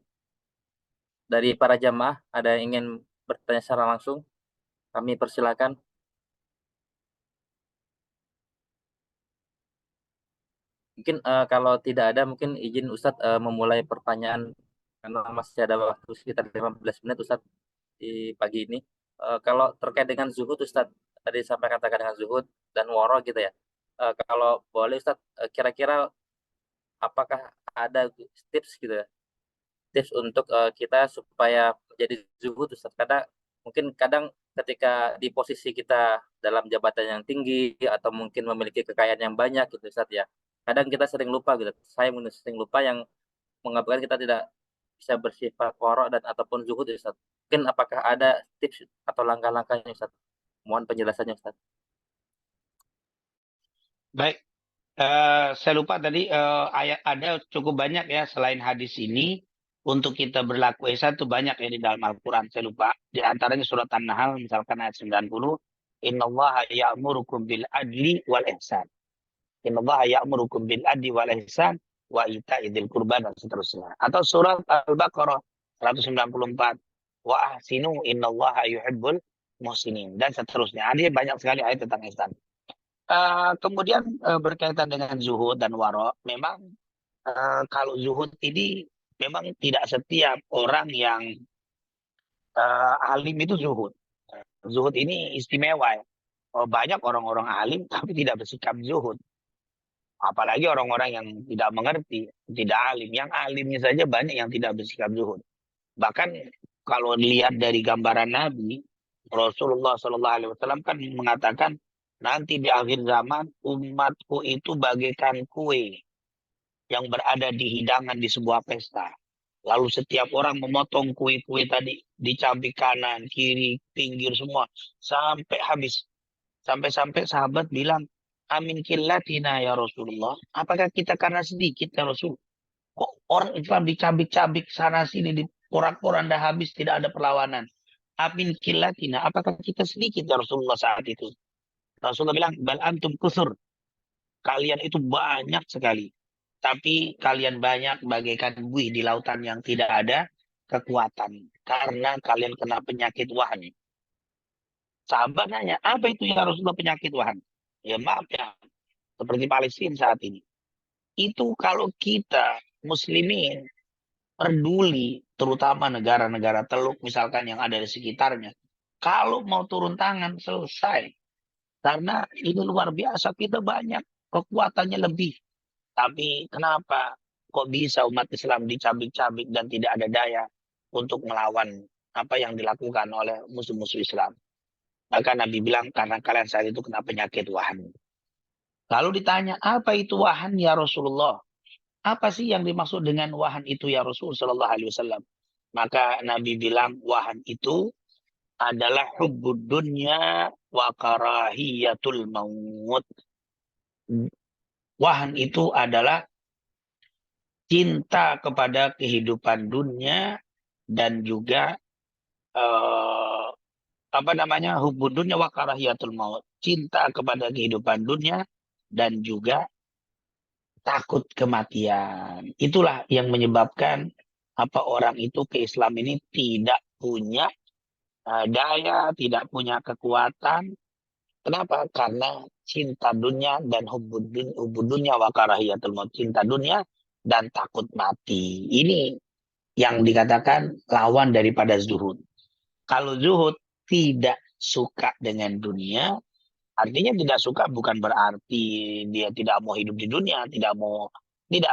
dari para jamaah ada yang ingin bertanya secara langsung, kami persilakan. Mungkin kalau tidak ada, mungkin izin Ustadz memulai pertanyaan karena masih ada waktu sekitar 15 menit Ustadz di pagi ini. Kalau terkait dengan zuhud Ustadz, tadi sampai katakan dengan zuhud dan waro gitu ya. Kalau boleh Ustadz, kira-kira apakah ada tips gitu ya, tips untuk kita supaya jadi zuhud Ustaz. Karena mungkin kadang ketika di posisi kita dalam jabatan yang tinggi atau mungkin memiliki kekayaan yang banyak gitu Ustaz ya, kadang kita sering lupa gitu, saya sering lupa yang mengabarkan kita tidak bisa bersifat waro dan ataupun zuhud Ustaz. Mungkin apakah ada tips atau langkah-langkahnya Ustaz? Mohon penjelasannya Ustaz. Baik, saya lupa tadi ayat ada cukup banyak ya selain hadis ini untuk kita berlaku ihsan itu banyak ya di dalam Al-Quran. Saya lupa. Di antaranya surat An-Nahl misalkan ayat 90. Innallaha ya'murukum bil adli wal ihsan. Innallaha ya'murukum bil adli wal ihsan wa ita'idil qurba dan seterusnya. Atau surat Al-Baqarah 194. Wa ahsinu innallaha yuhibbul muhsinin dan seterusnya. Ada banyak sekali ayat tentang ihsan. Kemudian berkaitan dengan zuhud dan waro, memang kalau zuhud ini memang tidak setiap orang yang alim itu zuhud. Zuhud ini istimewa ya. Banyak orang-orang alim tapi tidak bersikap zuhud. Apalagi orang-orang yang tidak mengerti, tidak alim. Yang alimnya saja banyak yang tidak bersikap zuhud. Bahkan kalau dilihat dari gambaran Nabi, Rasulullah SAW kan mengatakan, nanti di akhir zaman umatku itu bagaikan kue yang berada di hidangan di sebuah pesta. Lalu setiap orang memotong kue-kue tadi, dicabik kanan, kiri, pinggir semua sampai habis. Sampai-sampai sahabat bilang, amin killatina ya Rasulullah. Apakah kita karena sedikit ya Rasul? Kok orang Islam dicabik-cabik sana sini, diporak-poranda habis, tidak ada perlawanan. Amin killatina. Apakah kita sedikit ya Rasulullah saat itu? Rasulullah bilang, bal antum kusur. Kalian itu banyak sekali. Tapi kalian banyak bagaikan buih di lautan yang tidak ada kekuatan. Karena kalian kena penyakit wahan. Sahabat nanya, apa itu ya Rasulullah penyakit wahan? Ya maaf ya, seperti Palestina saat ini. Itu kalau kita muslimin peduli, terutama negara-negara teluk misalkan yang ada di sekitarnya. Kalau mau turun tangan, selesai. Karena ini luar biasa, kita banyak, kekuatannya lebih. Tapi kenapa kok bisa umat Islam dicabik-cabik dan tidak ada daya untuk melawan apa yang dilakukan oleh musuh-musuh Islam? Maka Nabi bilang, karena kalian saat itu kena penyakit wahan. Lalu ditanya, apa itu wahan ya Rasulullah? Apa sih yang dimaksud dengan wahan itu ya Rasulullah SAW? Maka Nabi bilang, wahan itu adalah hubbud dunya wa karahiyatul maut. Wahan itu adalah cinta kepada kehidupan dunia dan juga eh, apa namanya hubbud dunya wa karahiyatul maut. Cinta kepada kehidupan dunia dan juga takut kematian. Itulah yang menyebabkan apa orang itu ke Islam ini tidak punya daya, tidak punya kekuatan. Kenapa? Karena cinta dunia dan hubbud dunya wa karahiyatul maut. Cinta dunia dan takut mati. Ini yang dikatakan lawan daripada zuhud. Kalau zuhud tidak suka dengan dunia, artinya tidak suka bukan berarti dia tidak mau hidup di dunia, tidak,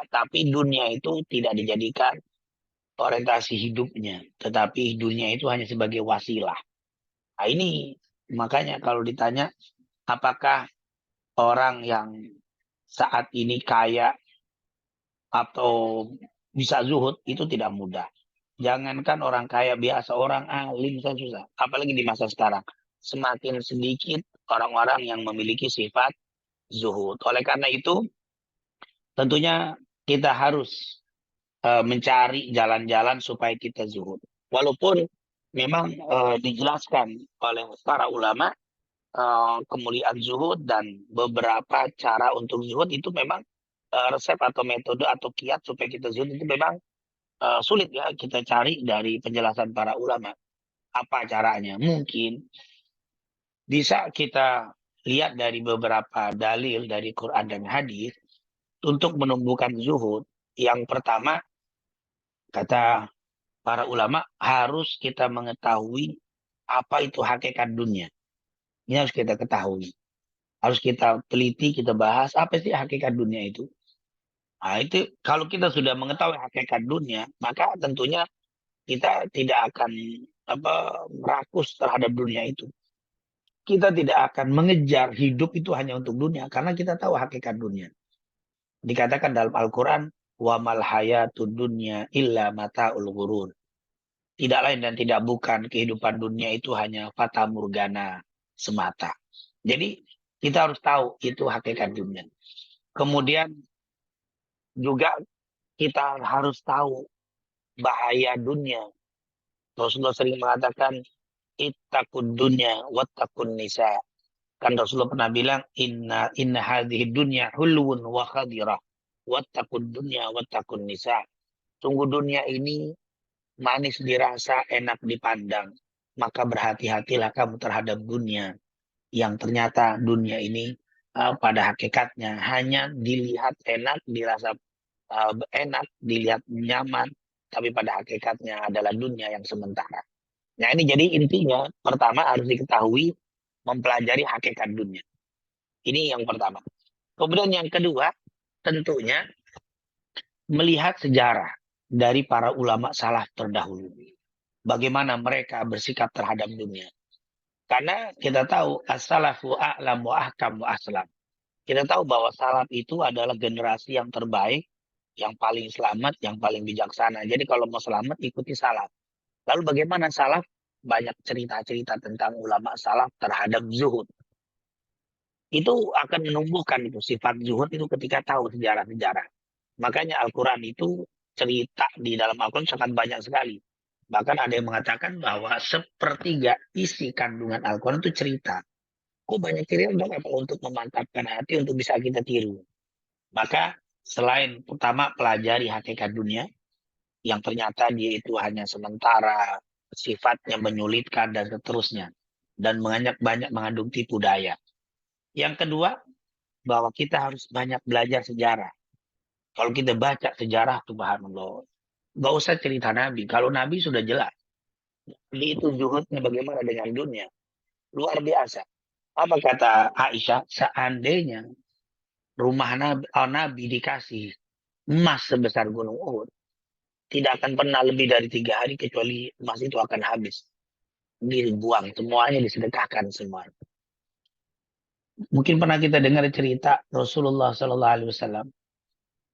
tapi dunia itu tidak dijadikan orientasi hidupnya, tetapi dunia itu hanya sebagai wasilah. Nah, ini makanya kalau ditanya apakah orang yang saat ini kaya atau bisa zuhud itu tidak mudah. Jangankan orang kaya biasa, orang alim saja susah. Apalagi di masa sekarang. Semakin sedikit orang-orang yang memiliki sifat zuhud. Oleh karena itu, tentunya kita harus mencari jalan-jalan supaya kita zuhud. Walaupun memang dijelaskan oleh para ulama kemuliaan zuhud dan beberapa cara untuk zuhud itu memang resep atau metode atau kiat supaya kita zuhud itu memang sulit ya kita cari dari penjelasan para ulama. Apa caranya? Mungkin bisa kita lihat dari beberapa dalil dari Quran dan hadis untuk menumbuhkan zuhud. Yang pertama, kata para ulama, harus kita mengetahui apa itu hakikat dunia. Ini harus kita ketahui. Harus kita teliti, kita bahas apa sih hakikat dunia itu. Nah, itu kalau kita sudah mengetahui hakikat dunia, maka tentunya kita tidak akan merakus terhadap dunia itu. Kita tidak akan mengejar hidup itu hanya untuk dunia karena kita tahu hakikat dunia. Dikatakan dalam Al-Qur'an, wa mal hayatud dunya illa mataul ghurur. Tidak lain dan tidak bukan kehidupan dunia itu hanya fata morgana semata. Jadi kita harus tahu itu hakikat dunia. Kemudian juga kita harus tahu bahaya dunia. Rasulullah sering mengatakan ittaqud dunya wattaqun nisa. Kan Rasulullah pernah bilang inna hadhihi dunya hulwun wa khadirah wattaqud dunya wattaqun nisa. Sungguh dunia ini manis dirasa, enak dipandang. Maka berhati-hatilah kamu terhadap dunia yang ternyata dunia ini pada hakikatnya hanya dilihat enak, dirasa enak, dilihat nyaman, tapi pada hakikatnya adalah dunia yang sementara. Nah ini jadi intinya, pertama harus diketahui mempelajari hakikat dunia. Ini yang pertama. Kemudian yang kedua, tentunya melihat sejarah dari para ulama salaf terdahulu. Bagaimana mereka bersikap terhadap dunia. Karena kita tahu as-salafu a'lam wa ahkam wa aslam. Kita tahu bahwa salaf itu adalah generasi yang terbaik, yang paling selamat, yang paling bijaksana. Jadi kalau mau selamat ikuti salaf. Lalu bagaimana salaf? Banyak cerita-cerita tentang ulama salaf terhadap zuhud. Itu akan menumbuhkan itu sifat zuhud itu ketika tahu sejarah-sejarah. Makanya Al-Quran itu cerita di dalam Al-Quran sangat banyak sekali. Bahkan ada yang mengatakan bahwa sepertiga isi kandungan Al-Quran itu cerita. Kok banyak cerita dong apa untuk memantapkan hati untuk bisa kita tiru. Maka selain pertama pelajari hakikat dunia, yang ternyata dia itu hanya sementara, sifatnya menyulitkan dan seterusnya. Dan banyak mengandung tipu daya. Yang kedua, bahwa kita harus banyak belajar sejarah. Kalau kita baca sejarah, subhanallah, nggak usah cerita Nabi. Kalau Nabi sudah jelas. Dia itu zuhudnya bagaimana dengan dunia. Luar biasa. Apa kata Aisyah? Seandainya rumah Nabi dikasih emas sebesar gunung Uhud, tidak akan pernah lebih dari 3 hari kecuali emas itu akan habis. Dibuang, semuanya disedekahkan semua. Mungkin pernah kita dengar cerita Rasulullah Sallallahu Alaihi Wasallam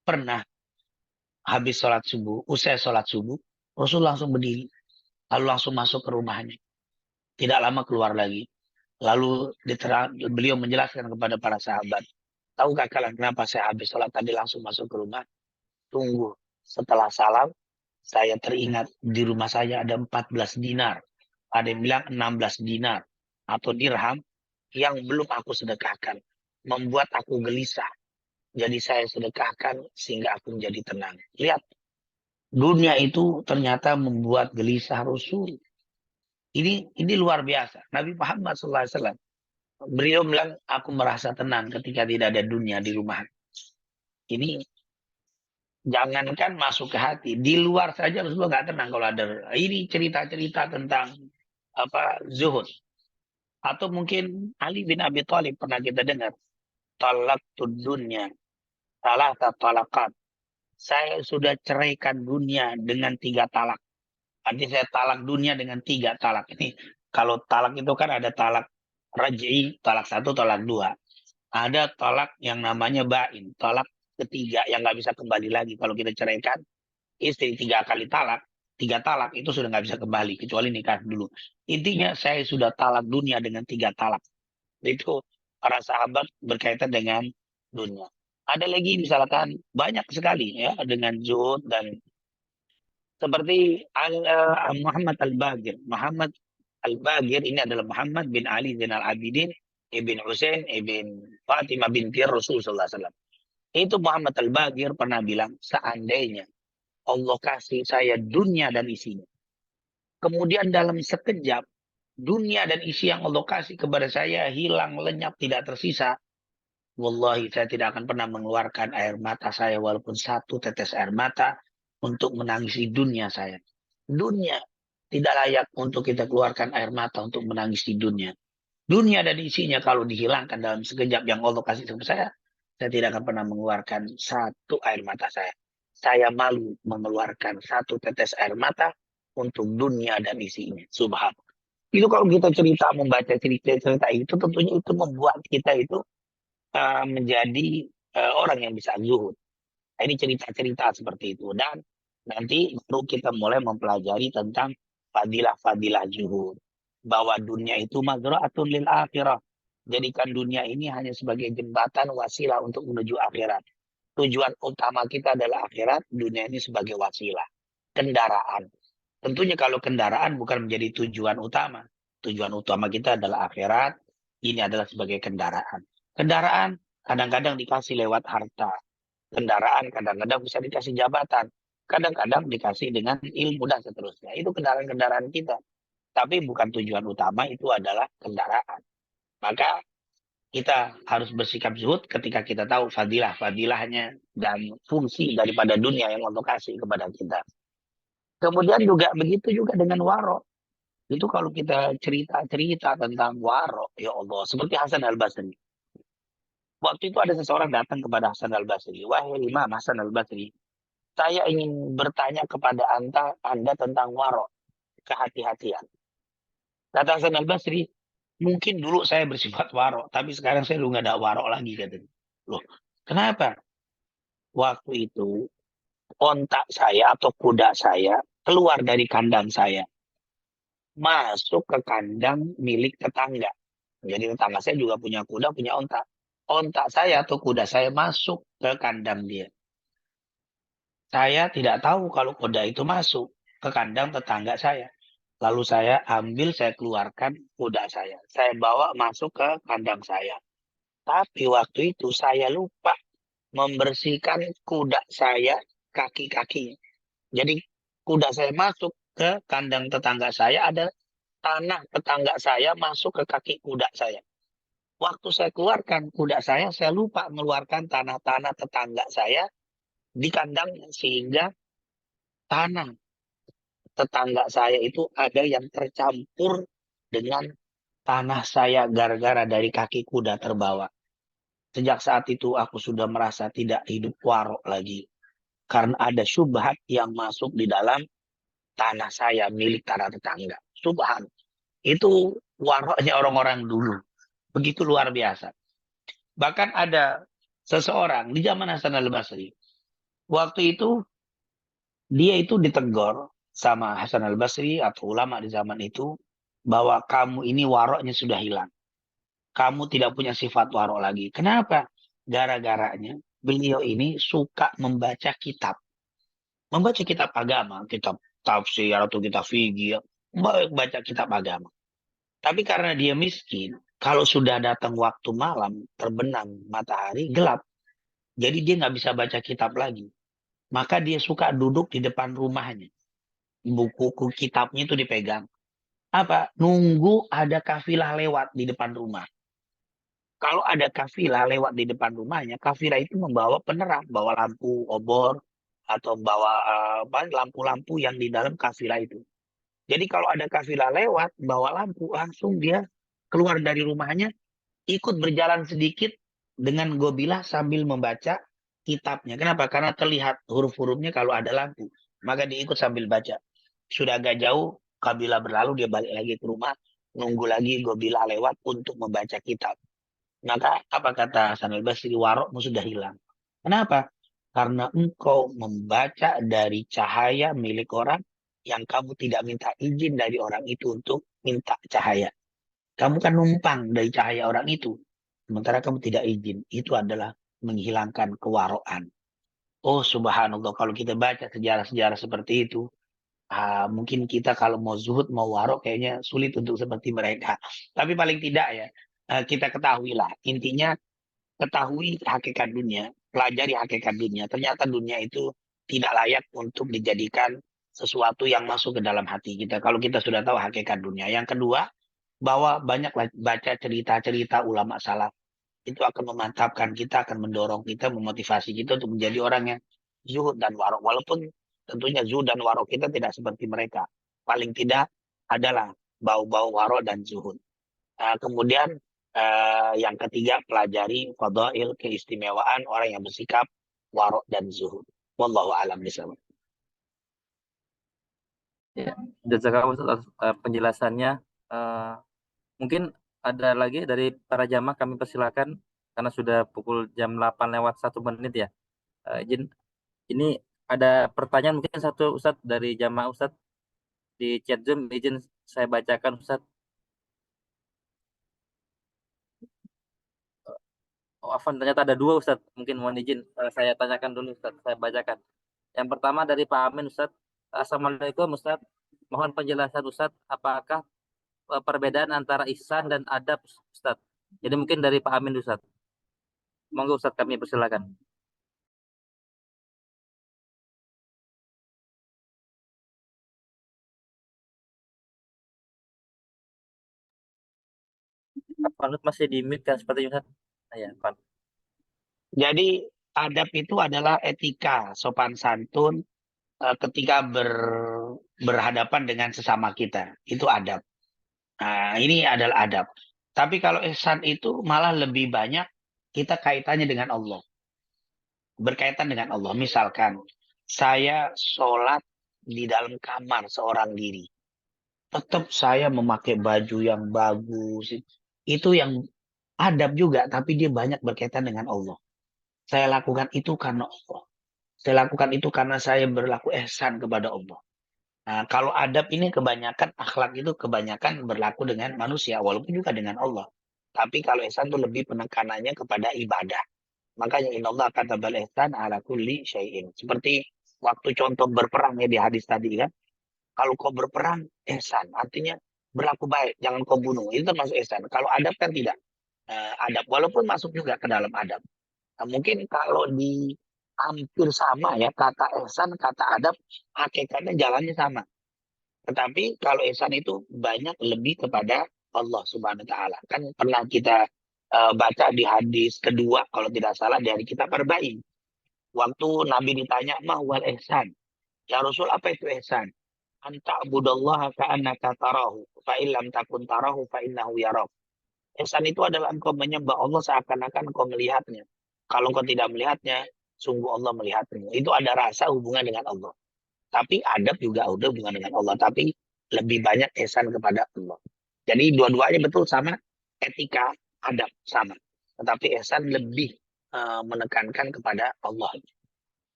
pernah habis sholat subuh, usai sholat subuh, Rasul langsung berdiri, lalu langsung masuk ke rumahnya. Tidak lama keluar lagi. Lalu beliau menjelaskan kepada para sahabat, tahukah kalian kenapa saya habis sholat tadi langsung masuk ke rumah? Tunggu, setelah salam, saya teringat di rumah saya ada 14 dinar. Ada yang bilang 16 dinar atau dirham yang belum aku sedekahkan. Membuat aku gelisah. Jadi saya sedekahkan sehingga aku menjadi tenang. Lihat, dunia itu ternyata membuat gelisah Rasul. Ini luar biasa. Nabi Muhammad SAW, beliau bilang, aku merasa tenang ketika tidak ada dunia di rumah. Ini jangankan masuk ke hati, di luar saja Rasulullah nggak tenang kalau ada. Ini cerita-cerita tentang zuhud. Atau mungkin Ali bin Abi Thalib pernah kita dengar, talaqtud dunya talata talaqat. Saya sudah ceraikan dunia dengan 3 talak. Artinya saya talak dunia dengan 3 talak. Ini kalau talak itu kan ada talak raj'i, talak 1, talak 2. Ada talak yang namanya bain, talak ketiga yang nggak bisa kembali lagi. Kalau kita ceraikan istri 3 kali talak, 3 talak itu sudah nggak bisa kembali kecuali nikah dulu. Intinya saya sudah talak dunia dengan 3 talak. Itu para sahabat berkaitan dengan dunia. Ada lagi misalkan banyak sekali ya dengan zuhud dan seperti Muhammad Al-Bagir. Muhammad Al-Bagir ini adalah Muhammad bin Ali Zainal Abidin ibn Husain ibn Fatimah binti Rasul sallallahu alaihi wasallam. Itu Muhammad Al-Bagir pernah bilang, seandainya Allah kasih saya dunia dan isinya. Kemudian dalam sekejap, dunia dan isi yang Allah kasih kepada saya hilang, lenyap, tidak tersisa. Wallahi saya tidak akan pernah mengeluarkan air mata saya walaupun 1 tetes air mata untuk menangisi dunia saya. Dunia tidak layak untuk kita keluarkan air mata untuk menangisi dunia. Dunia dan isinya kalau dihilangkan dalam sekejap yang Allah kasih kepada saya tidak akan pernah mengeluarkan 1 air mata saya. Saya malu mengeluarkan 1 tetes air mata untuk dunia dan isinya. Subhanallah. Itu kalau kita cerita, membaca cerita-cerita itu, tentunya itu membuat kita itu menjadi orang yang bisa zuhud. Nah, ini cerita-cerita seperti itu. Dan nanti baru kita mulai mempelajari tentang fadilah-fadilah zuhud. Bahwa dunia itu mazra'atun lil akhirah. Jadikan dunia ini hanya sebagai jembatan wasilah untuk menuju akhirat. Tujuan utama kita adalah akhirat, dunia ini sebagai wasilah. Kendaraan. Tentunya kalau kendaraan bukan menjadi tujuan utama. Tujuan utama kita adalah akhirat, ini adalah sebagai kendaraan. Kendaraan kadang-kadang dikasih lewat harta. Kendaraan kadang-kadang bisa dikasih jabatan. Kadang-kadang dikasih dengan ilmu dan seterusnya. Itu kendaraan-kendaraan kita. Tapi bukan tujuan utama, itu adalah kendaraan. Maka kita harus bersikap zuhud ketika kita tahu fadilah-fadilahnya dan fungsi daripada dunia yang Allah kasih kepada kita. Kemudian juga begitu juga dengan waro. Itu kalau kita cerita-cerita tentang waro, ya Allah, seperti Hasan Al-Basri. Waktu itu ada seseorang datang kepada Hasan Al-Basri. Wahai Imam Hasan Al-Basri, saya ingin bertanya kepada anda tentang waro, kehati-hatian. Kata Hasan Al-Basri, mungkin dulu saya bersifat waro, tapi sekarang saya udah nggak ada waro lagi, katanya. Loh, kenapa? Waktu itu, ontak saya atau kuda saya keluar dari kandang saya, masuk ke kandang milik tetangga. Jadi tetangga saya juga punya kuda, punya ontak. Ontak saya atau kuda saya masuk ke kandang dia. Saya tidak tahu kalau kuda itu masuk ke kandang tetangga saya. Lalu saya ambil, saya keluarkan kuda saya. Saya bawa masuk ke kandang saya. Tapi waktu itu saya lupa membersihkan kuda saya, kaki-kakinya. Jadi kuda saya masuk ke kandang tetangga saya, ada tanah tetangga saya masuk ke kaki kuda saya. Waktu saya keluarkan kuda saya lupa mengeluarkan tanah-tanah tetangga saya di kandangnya. Sehingga tanah tetangga saya itu ada yang tercampur dengan tanah saya gara-gara dari kaki kuda terbawa. Sejak saat itu aku sudah merasa tidak hidup warok lagi. Karena ada syubhat yang masuk di dalam tanah saya milik tanah tetangga. Subhan. Itu waroknya orang-orang dulu. Begitu luar biasa. Bahkan ada seseorang di zaman Hasan al-Basri. Waktu itu dia itu ditegur sama Hasan al-Basri atau ulama di zaman itu. bahwa kamu ini waroknya sudah hilang. Kamu tidak punya sifat warok lagi. Kenapa? Gara-garanya beliau ini suka membaca kitab. Membaca kitab agama, kitab tafsir atau kitab fikih, baca kitab agama. Tapi karena dia miskin, kalau sudah datang waktu malam, terbenam matahari, gelap. Jadi dia nggak bisa baca kitab lagi. Maka dia suka duduk di depan rumahnya. Buku kitabnya itu dipegang. Apa? Nunggu ada kafilah lewat di depan rumah. Kalau ada kafilah lewat di depan rumahnya, kafilah itu membawa penerang, bawa lampu obor atau bawa lampu-lampu yang di dalam kafilah itu. Jadi kalau ada kafilah lewat, bawa lampu, langsung dia keluar dari rumahnya, ikut berjalan sedikit dengan gobilah sambil membaca kitabnya. Kenapa? Karena terlihat huruf-hurufnya kalau ada lampu. Maka dia ikut sambil baca. Sudah agak jauh, kabilah berlalu, dia balik lagi ke rumah, nunggu lagi gobilah lewat untuk membaca kitab. Maka apa kata Hasan al-Basri, warokmu sudah hilang. Kenapa? Karena engkau membaca dari cahaya milik orang yang kamu tidak minta izin dari orang itu untuk minta cahaya. Kamu kan numpang dari cahaya orang itu. Sementara kamu tidak izin. Itu adalah menghilangkan kewaroan. Oh subhanallah, kalau kita baca sejarah-sejarah seperti itu, mungkin kita kalau mau zuhud, mau warok, kayaknya sulit untuk seperti mereka. Tapi paling tidak ya, kita ketahuilah. Intinya, ketahui hakikat dunia, pelajari hakikat dunia. Ternyata dunia itu tidak layak untuk dijadikan sesuatu yang masuk ke dalam hati kita. Kalau kita sudah tahu hakikat dunia. Yang kedua, bahwa banyak baca cerita-cerita ulama salaf. Itu akan memantapkan kita, akan mendorong kita, memotivasi kita untuk menjadi orang yang zuhud dan warok. Walaupun tentunya zuhud dan warok kita tidak seperti mereka. Paling tidak adalah bau-bau warok dan zuhud. Kemudian yang ketiga, pelajari fadail, keistimewaan orang yang bersikap warok dan zuhud. Wallahu a'lam bishawab. Ya, jazakallahu Ustaz atas penjelasannya. Eh, Mungkin ada lagi dari para jamaah, kami persilakan karena sudah pukul jam 8 lewat 1 menit ya. Izin, ini ada pertanyaan mungkin satu Ustaz dari jamaah Ustaz di chat Zoom, izin saya bacakan Ustaz. Oh, Afan, ternyata ada dua Ustaz. Mungkin mohon izin saya tanyakan dulu Ustaz, saya bacakan. Yang pertama dari Pak Amin Ustaz. Assalamualaikum Ustaz. Mohon penjelasan Ustaz, apakah perbedaan antara ihsan dan adab Ustaz? Jadi mungkin dari Pak Amin Ustaz. Monggo Ustaz, kami persilakan. Pak masih di mute kan sepertinya Ustaz. Ya, Pak. Jadi adab itu adalah etika, sopan santun ketika berhadapan dengan sesama kita. Itu adab. Nah, ini adalah adab. Tapi kalau ihsan itu malah lebih banyak kita kaitannya dengan Allah. Berkaitan dengan Allah. Misalkan saya sholat di dalam kamar seorang diri. Tetap saya memakai baju yang bagus. Itu yang adab juga, tapi dia banyak berkaitan dengan Allah. Saya lakukan itu karena Allah. Saya lakukan itu karena saya berlaku ihsan kepada Allah. Nah, kalau adab ini kebanyakan, akhlak itu kebanyakan berlaku dengan manusia, walaupun juga dengan Allah. Tapi kalau ihsan itu lebih penekanannya kepada ibadah. Makanya innallaha katabal ihsan ala kulli syai'in. Seperti waktu contoh berperang ya di hadis tadi kan. Kalau kau berperang, ihsan. Artinya berlaku baik, jangan kau bunuh. Itu termasuk ihsan. Kalau adab kan tidak. Adab, walaupun masuk juga ke dalam adab. Nah, mungkin kalau di hampir sama ya, kata ihsan, kata adab, hakikatnya jalannya sama. Tetapi kalau ihsan itu banyak lebih kepada Allah Subhanahu wa taala. Kan pernah kita baca di hadis kedua kalau tidak salah dari kitab Arba'in. Waktu Nabi ditanya, "Mahwal ihsan?" Ya Rasul, apa itu ihsan? Anta abudallaha ka'annaka tarahu, fa illam takun tarahu fa innahu yarak. Ihsan itu adalah engkau menyembah Allah seakan-akan engkau melihatnya. Kalau engkau tidak melihatnya, sungguh Allah melihatnya. Itu ada rasa hubungan dengan Allah. Tapi adab juga ada hubungan dengan Allah. Tapi lebih banyak ihsan kepada Allah. Jadi dua-duanya betul sama, etika, adab sama. Tetapi ihsan lebih menekankan kepada Allah.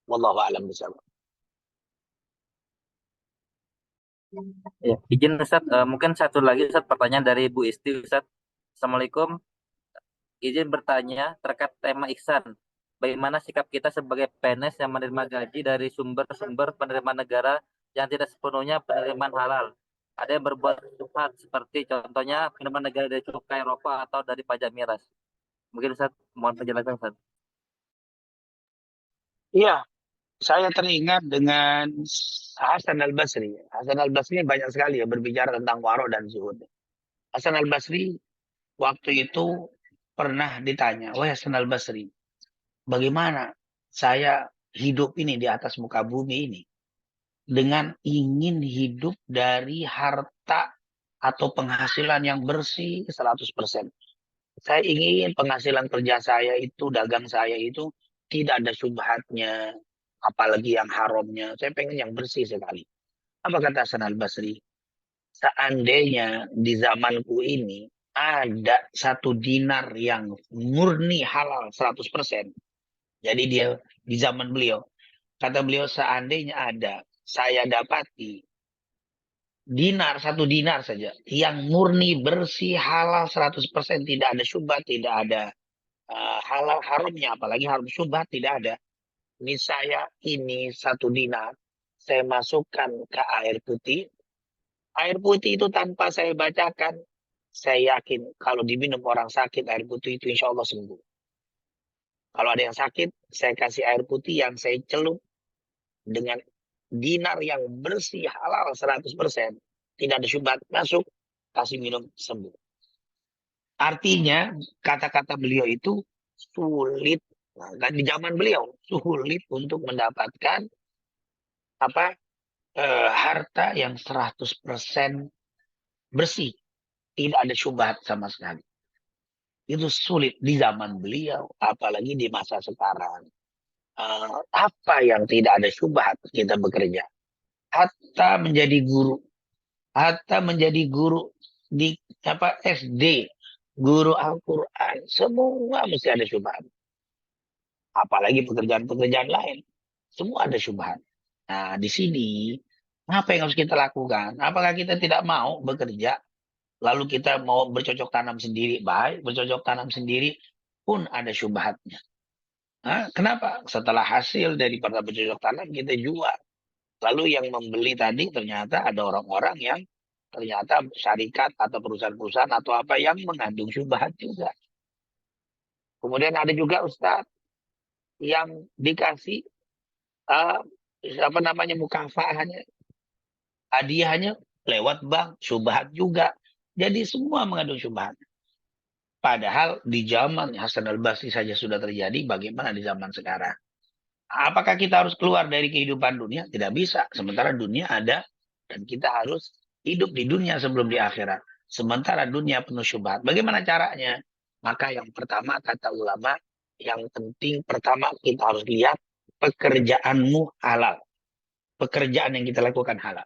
Wallahu a'lam bishawab. Ya, izin Ustaz, mungkin satu lagi Ustaz, pertanyaan dari Bu Isti Ustaz. Assalamualaikum. Izin bertanya terkait tema ihsan. Bagaimana sikap kita sebagai PNS yang menerima gaji dari sumber-sumber penerimaan negara yang tidak sepenuhnya penerimaan halal? Ada yang berbuat subhat seperti contohnya penerimaan negara dari cukai rokok atau dari pajak miras. Mungkin Ustaz mohon penjelasan Ustaz. Iya, saya teringat dengan Hasan Al-Basri. Hasan Al-Basri banyak sekali ya berbicara tentang waro dan zuhud. Hasan Al-Basri waktu itu pernah ditanya, wah Hasan Al-Basri, bagaimana saya hidup ini di atas muka bumi ini dengan ingin hidup dari harta atau penghasilan yang bersih 100%. Saya ingin penghasilan kerja saya itu, dagang saya itu tidak ada syubhatnya, apalagi yang haramnya. Saya pengen yang bersih sekali. Apa kata Hasan Al-Basri? Seandainya di zamanku ini ada 1 dinar yang murni halal 100%. Jadi dia di zaman beliau, kata beliau seandainya ada, saya dapati 1 dinar saja yang murni bersih halal 100%, tidak ada syubhat, tidak ada halal haramnya, apalagi haram syubhat tidak ada. Ini saya ini 1 dinar, saya masukkan ke air putih. Air putih itu tanpa saya bacakan, saya yakin kalau diminum orang sakit air putih itu insya Allah sembuh. Kalau ada yang sakit, saya kasih air putih yang saya celup dengan dinar yang bersih halal 100%. Tidak ada syubhat, masuk, kasih minum, sembuh. Artinya, kata-kata beliau itu sulit. Nah, di zaman beliau, sulit untuk mendapatkan apa harta yang 100% bersih. Tidak ada syubhat sama sekali. Itu sulit di zaman beliau, apalagi di masa sekarang. Apa yang tidak ada syubhat kita bekerja. Hatta menjadi guru. Hatta menjadi guru di SD. Guru Al-Quran. Semua mesti ada syubhat. Apalagi pekerjaan-pekerjaan lain. Semua ada syubhat. Nah, di sini, apa yang harus kita lakukan? Apakah kita tidak mau bekerja, lalu kita mau bercocok tanam sendiri? Baik, bercocok tanam sendiri pun ada syubhatnya. Nah, kenapa? Setelah hasil daripada bercocok tanam, kita jual. Lalu yang membeli tadi ternyata ada orang-orang yang ternyata syarikat atau perusahaan-perusahaan atau apa yang mengandung syubhat juga. Kemudian ada juga Ustadz yang dikasih uh, apa namanya mukafahnya, hadiahnya lewat bank, syubhat juga. Jadi semua mengandung syubhat. Padahal di zaman Hasan al-Basri saja sudah terjadi, bagaimana di zaman sekarang? Apakah kita harus keluar dari kehidupan dunia? Tidak bisa. Sementara dunia ada dan kita harus hidup di dunia sebelum di akhirat. Sementara dunia penuh syubhat. Bagaimana caranya? Maka yang pertama kata ulama, yang penting pertama kita harus lihat pekerjaanmu halal. Pekerjaan yang kita lakukan halal.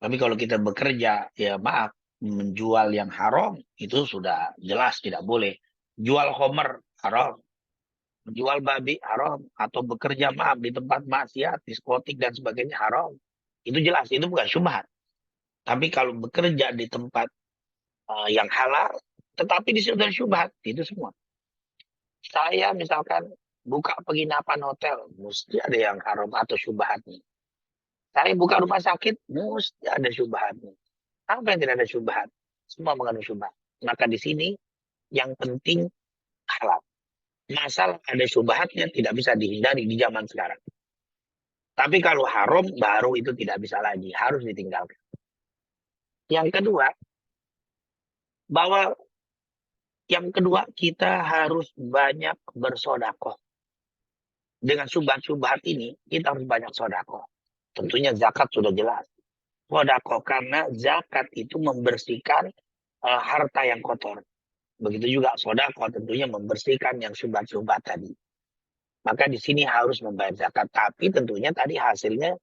Tapi kalau kita bekerja, ya maaf, menjual yang haram, itu sudah jelas tidak boleh. Jual homer, haram. Menjual babi, haram. Atau bekerja, maaf, di tempat maksiat, diskotik, dan sebagainya, haram. Itu jelas, itu bukan syubhat. Tapi kalau bekerja di tempat yang halal, tetapi di situ ada syubhat, itu semua. Saya misalkan buka penginapan hotel, mesti ada yang haram atau syubhatnya. Saya buka rumah sakit, mesti ada syubhatnya. Apa yang tidak ada syubhat? Semua mengandung syubhat. Maka di sini yang penting halal. Masalah ada syubhatnya tidak bisa dihindari di zaman sekarang. Tapi kalau haram baru itu tidak bisa lagi, harus ditinggalkan. Yang kedua, bahwa kita harus banyak bersodakoh. Dengan syubhat-syubhat ini kita harus banyak sodakoh. Tentunya zakat sudah jelas. Sodakoh karena zakat itu membersihkan harta yang kotor. Begitu juga sodako tentunya membersihkan yang syubhat-syubhat tadi. Maka di sini harus membayar zakat. Tapi tentunya tadi hasilnya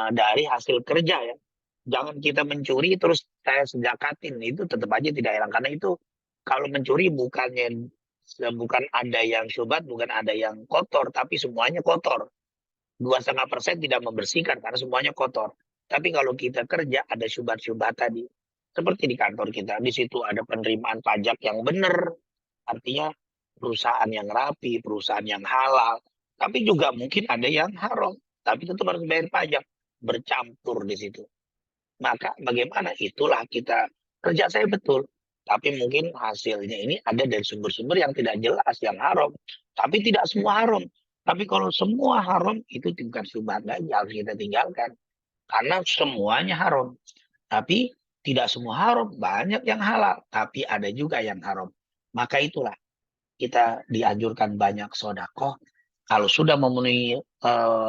dari hasil kerja ya. Jangan kita mencuri terus saya sedekatin. Itu tetap aja tidak hilang. Karena itu kalau mencuri bukan ada yang syubhat, bukan ada yang kotor. Tapi semuanya kotor. 2,5% tidak membersihkan karena semuanya kotor. Tapi kalau kita kerja ada syubhat-syubhat tadi. Seperti di kantor kita, di situ ada penerimaan pajak yang benar. Artinya perusahaan yang rapi, perusahaan yang halal. Tapi juga mungkin ada yang haram. Tapi tetap harus bayar pajak. Bercampur di situ. Maka bagaimana? Itulah kita kerja saya betul. Tapi mungkin hasilnya ini ada dari sumber-sumber yang tidak jelas, yang haram. Tapi tidak semua haram. Tapi kalau semua haram, itu bukan syubhat lagi, harus kita tinggalkan. Karena semuanya haram. Tapi tidak semua haram, banyak yang halal. Tapi ada juga yang haram. Maka itulah kita dianjurkan banyak sodakoh. Kalau sudah memenuhi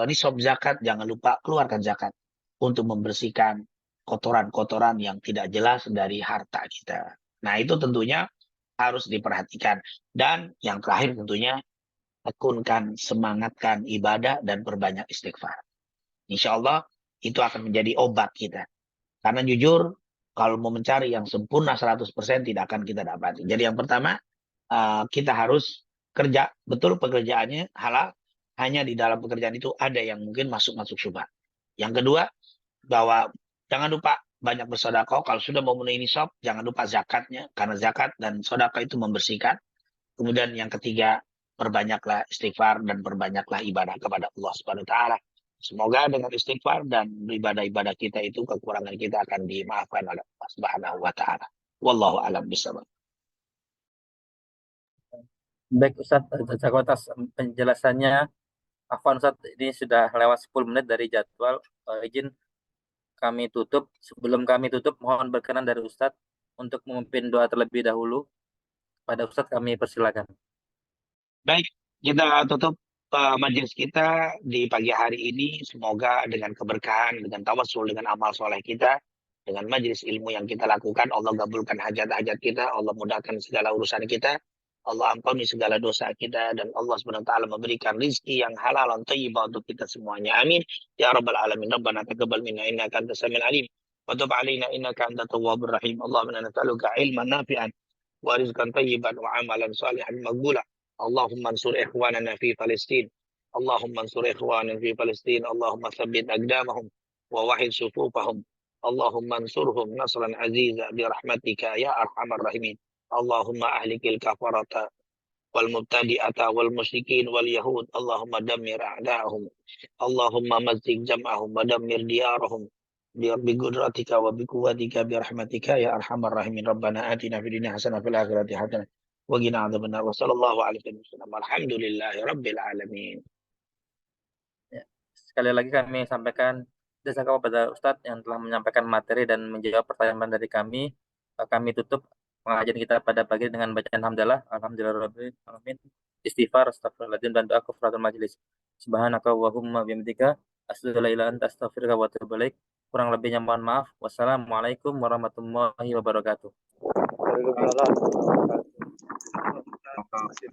nisab zakat, jangan lupa keluarkan zakat untuk membersihkan kotoran-kotoran yang tidak jelas dari harta kita. Nah, itu tentunya harus diperhatikan. Dan yang terakhir tentunya tekunkan, semangatkan ibadah dan perbanyak istighfar. Insya Allah itu akan menjadi obat kita. Karena jujur, kalau mau mencari yang sempurna 100% tidak akan kita dapati. Jadi yang pertama, kita harus kerja, betul pekerjaannya halal, hanya di dalam pekerjaan itu ada yang mungkin masuk-masuk syubhat. Yang kedua, bahwa jangan lupa banyak bersedekah. Kalau sudah memenuhi nisab, jangan lupa zakatnya, karena zakat dan sedekah itu membersihkan. Kemudian yang ketiga, perbanyaklah istighfar dan perbanyaklah ibadah kepada Allah Subhanahu wa taala. Semoga dengan istighfar dan ibadah-ibadah kita itu kekurangan kita akan dimaafkan oleh Allah Subhanahu wa taala. Wallahu a'lam bishawab. Baik Ustadz, jazakallahu atas penjelasannya. Afwan Ustadz, ini sudah lewat 10 menit dari jadwal. Izin kami tutup. Sebelum kami tutup, mohon berkenan dari Ustadz untuk memimpin doa terlebih dahulu. Pada Ustadz kami persilakan. Baik, kita tutup majelis kita di pagi hari ini. Semoga dengan keberkahan, dengan tawasul, dengan amal soleh kita, dengan majelis ilmu yang kita lakukan, Allah gabulkan hajat-hajat kita, Allah mudahkan segala urusan kita, Allah ampuni segala dosa kita, dan Allah SWT memberikan rizki yang halal dan thayyibah untuk kita semuanya. Amin. Ya Rabbal Alamin. Rabbana taqabbal minna innaka antas samiul alim. Wa tub alaina innaka antat tawwabur rahim. Allahumma inna nas'aluka ilman nafi'an wa rizqan thayyiban wa amalan salihan maqbula. اللهم انصر إخواننا في فلسطين اللهم انصر إخواننا في فلسطين اللهم ثبت أقدامهم ووحد صفوفهم اللهم انصرهم نصرا عزيزا برحمتك يا أرحم الراحمين اللهم أهلك الكفرة والمبتدئة والمشركين واليهود اللهم دمر أعداءهم اللهم مزق جمعهم ودمر ديارهم بقدرتك وبقوتك برحمتك يا أرحم الراحمين ربنا آتنا في الدنيا حسنة وفي الآخرة حسنة وقنا عذاب النار وصلى الله على سيدنا محمد الحمد لله رب العالمين. Ya. Sekali lagi kami sampaikan jazakallahu kepada Ustadz yang telah menyampaikan materi dan menjawab pertanyaan dari kami. Kami tutup pengajian kita pada pagi dengan bacaan hamdalah, alhamdulillahirabbil alamin, istighfar, astagfirullahaladzim dan doa kafaratul majelis. Subhanaka wa humma bihamdika asyhadu an la ilaha illa anta astaghfiruka wa atubu ilaik. Kurang lebihnya mohon maaf. Wassalamualaikum warahmatullahi wabarakatuh. Waalaikumsalam. Masih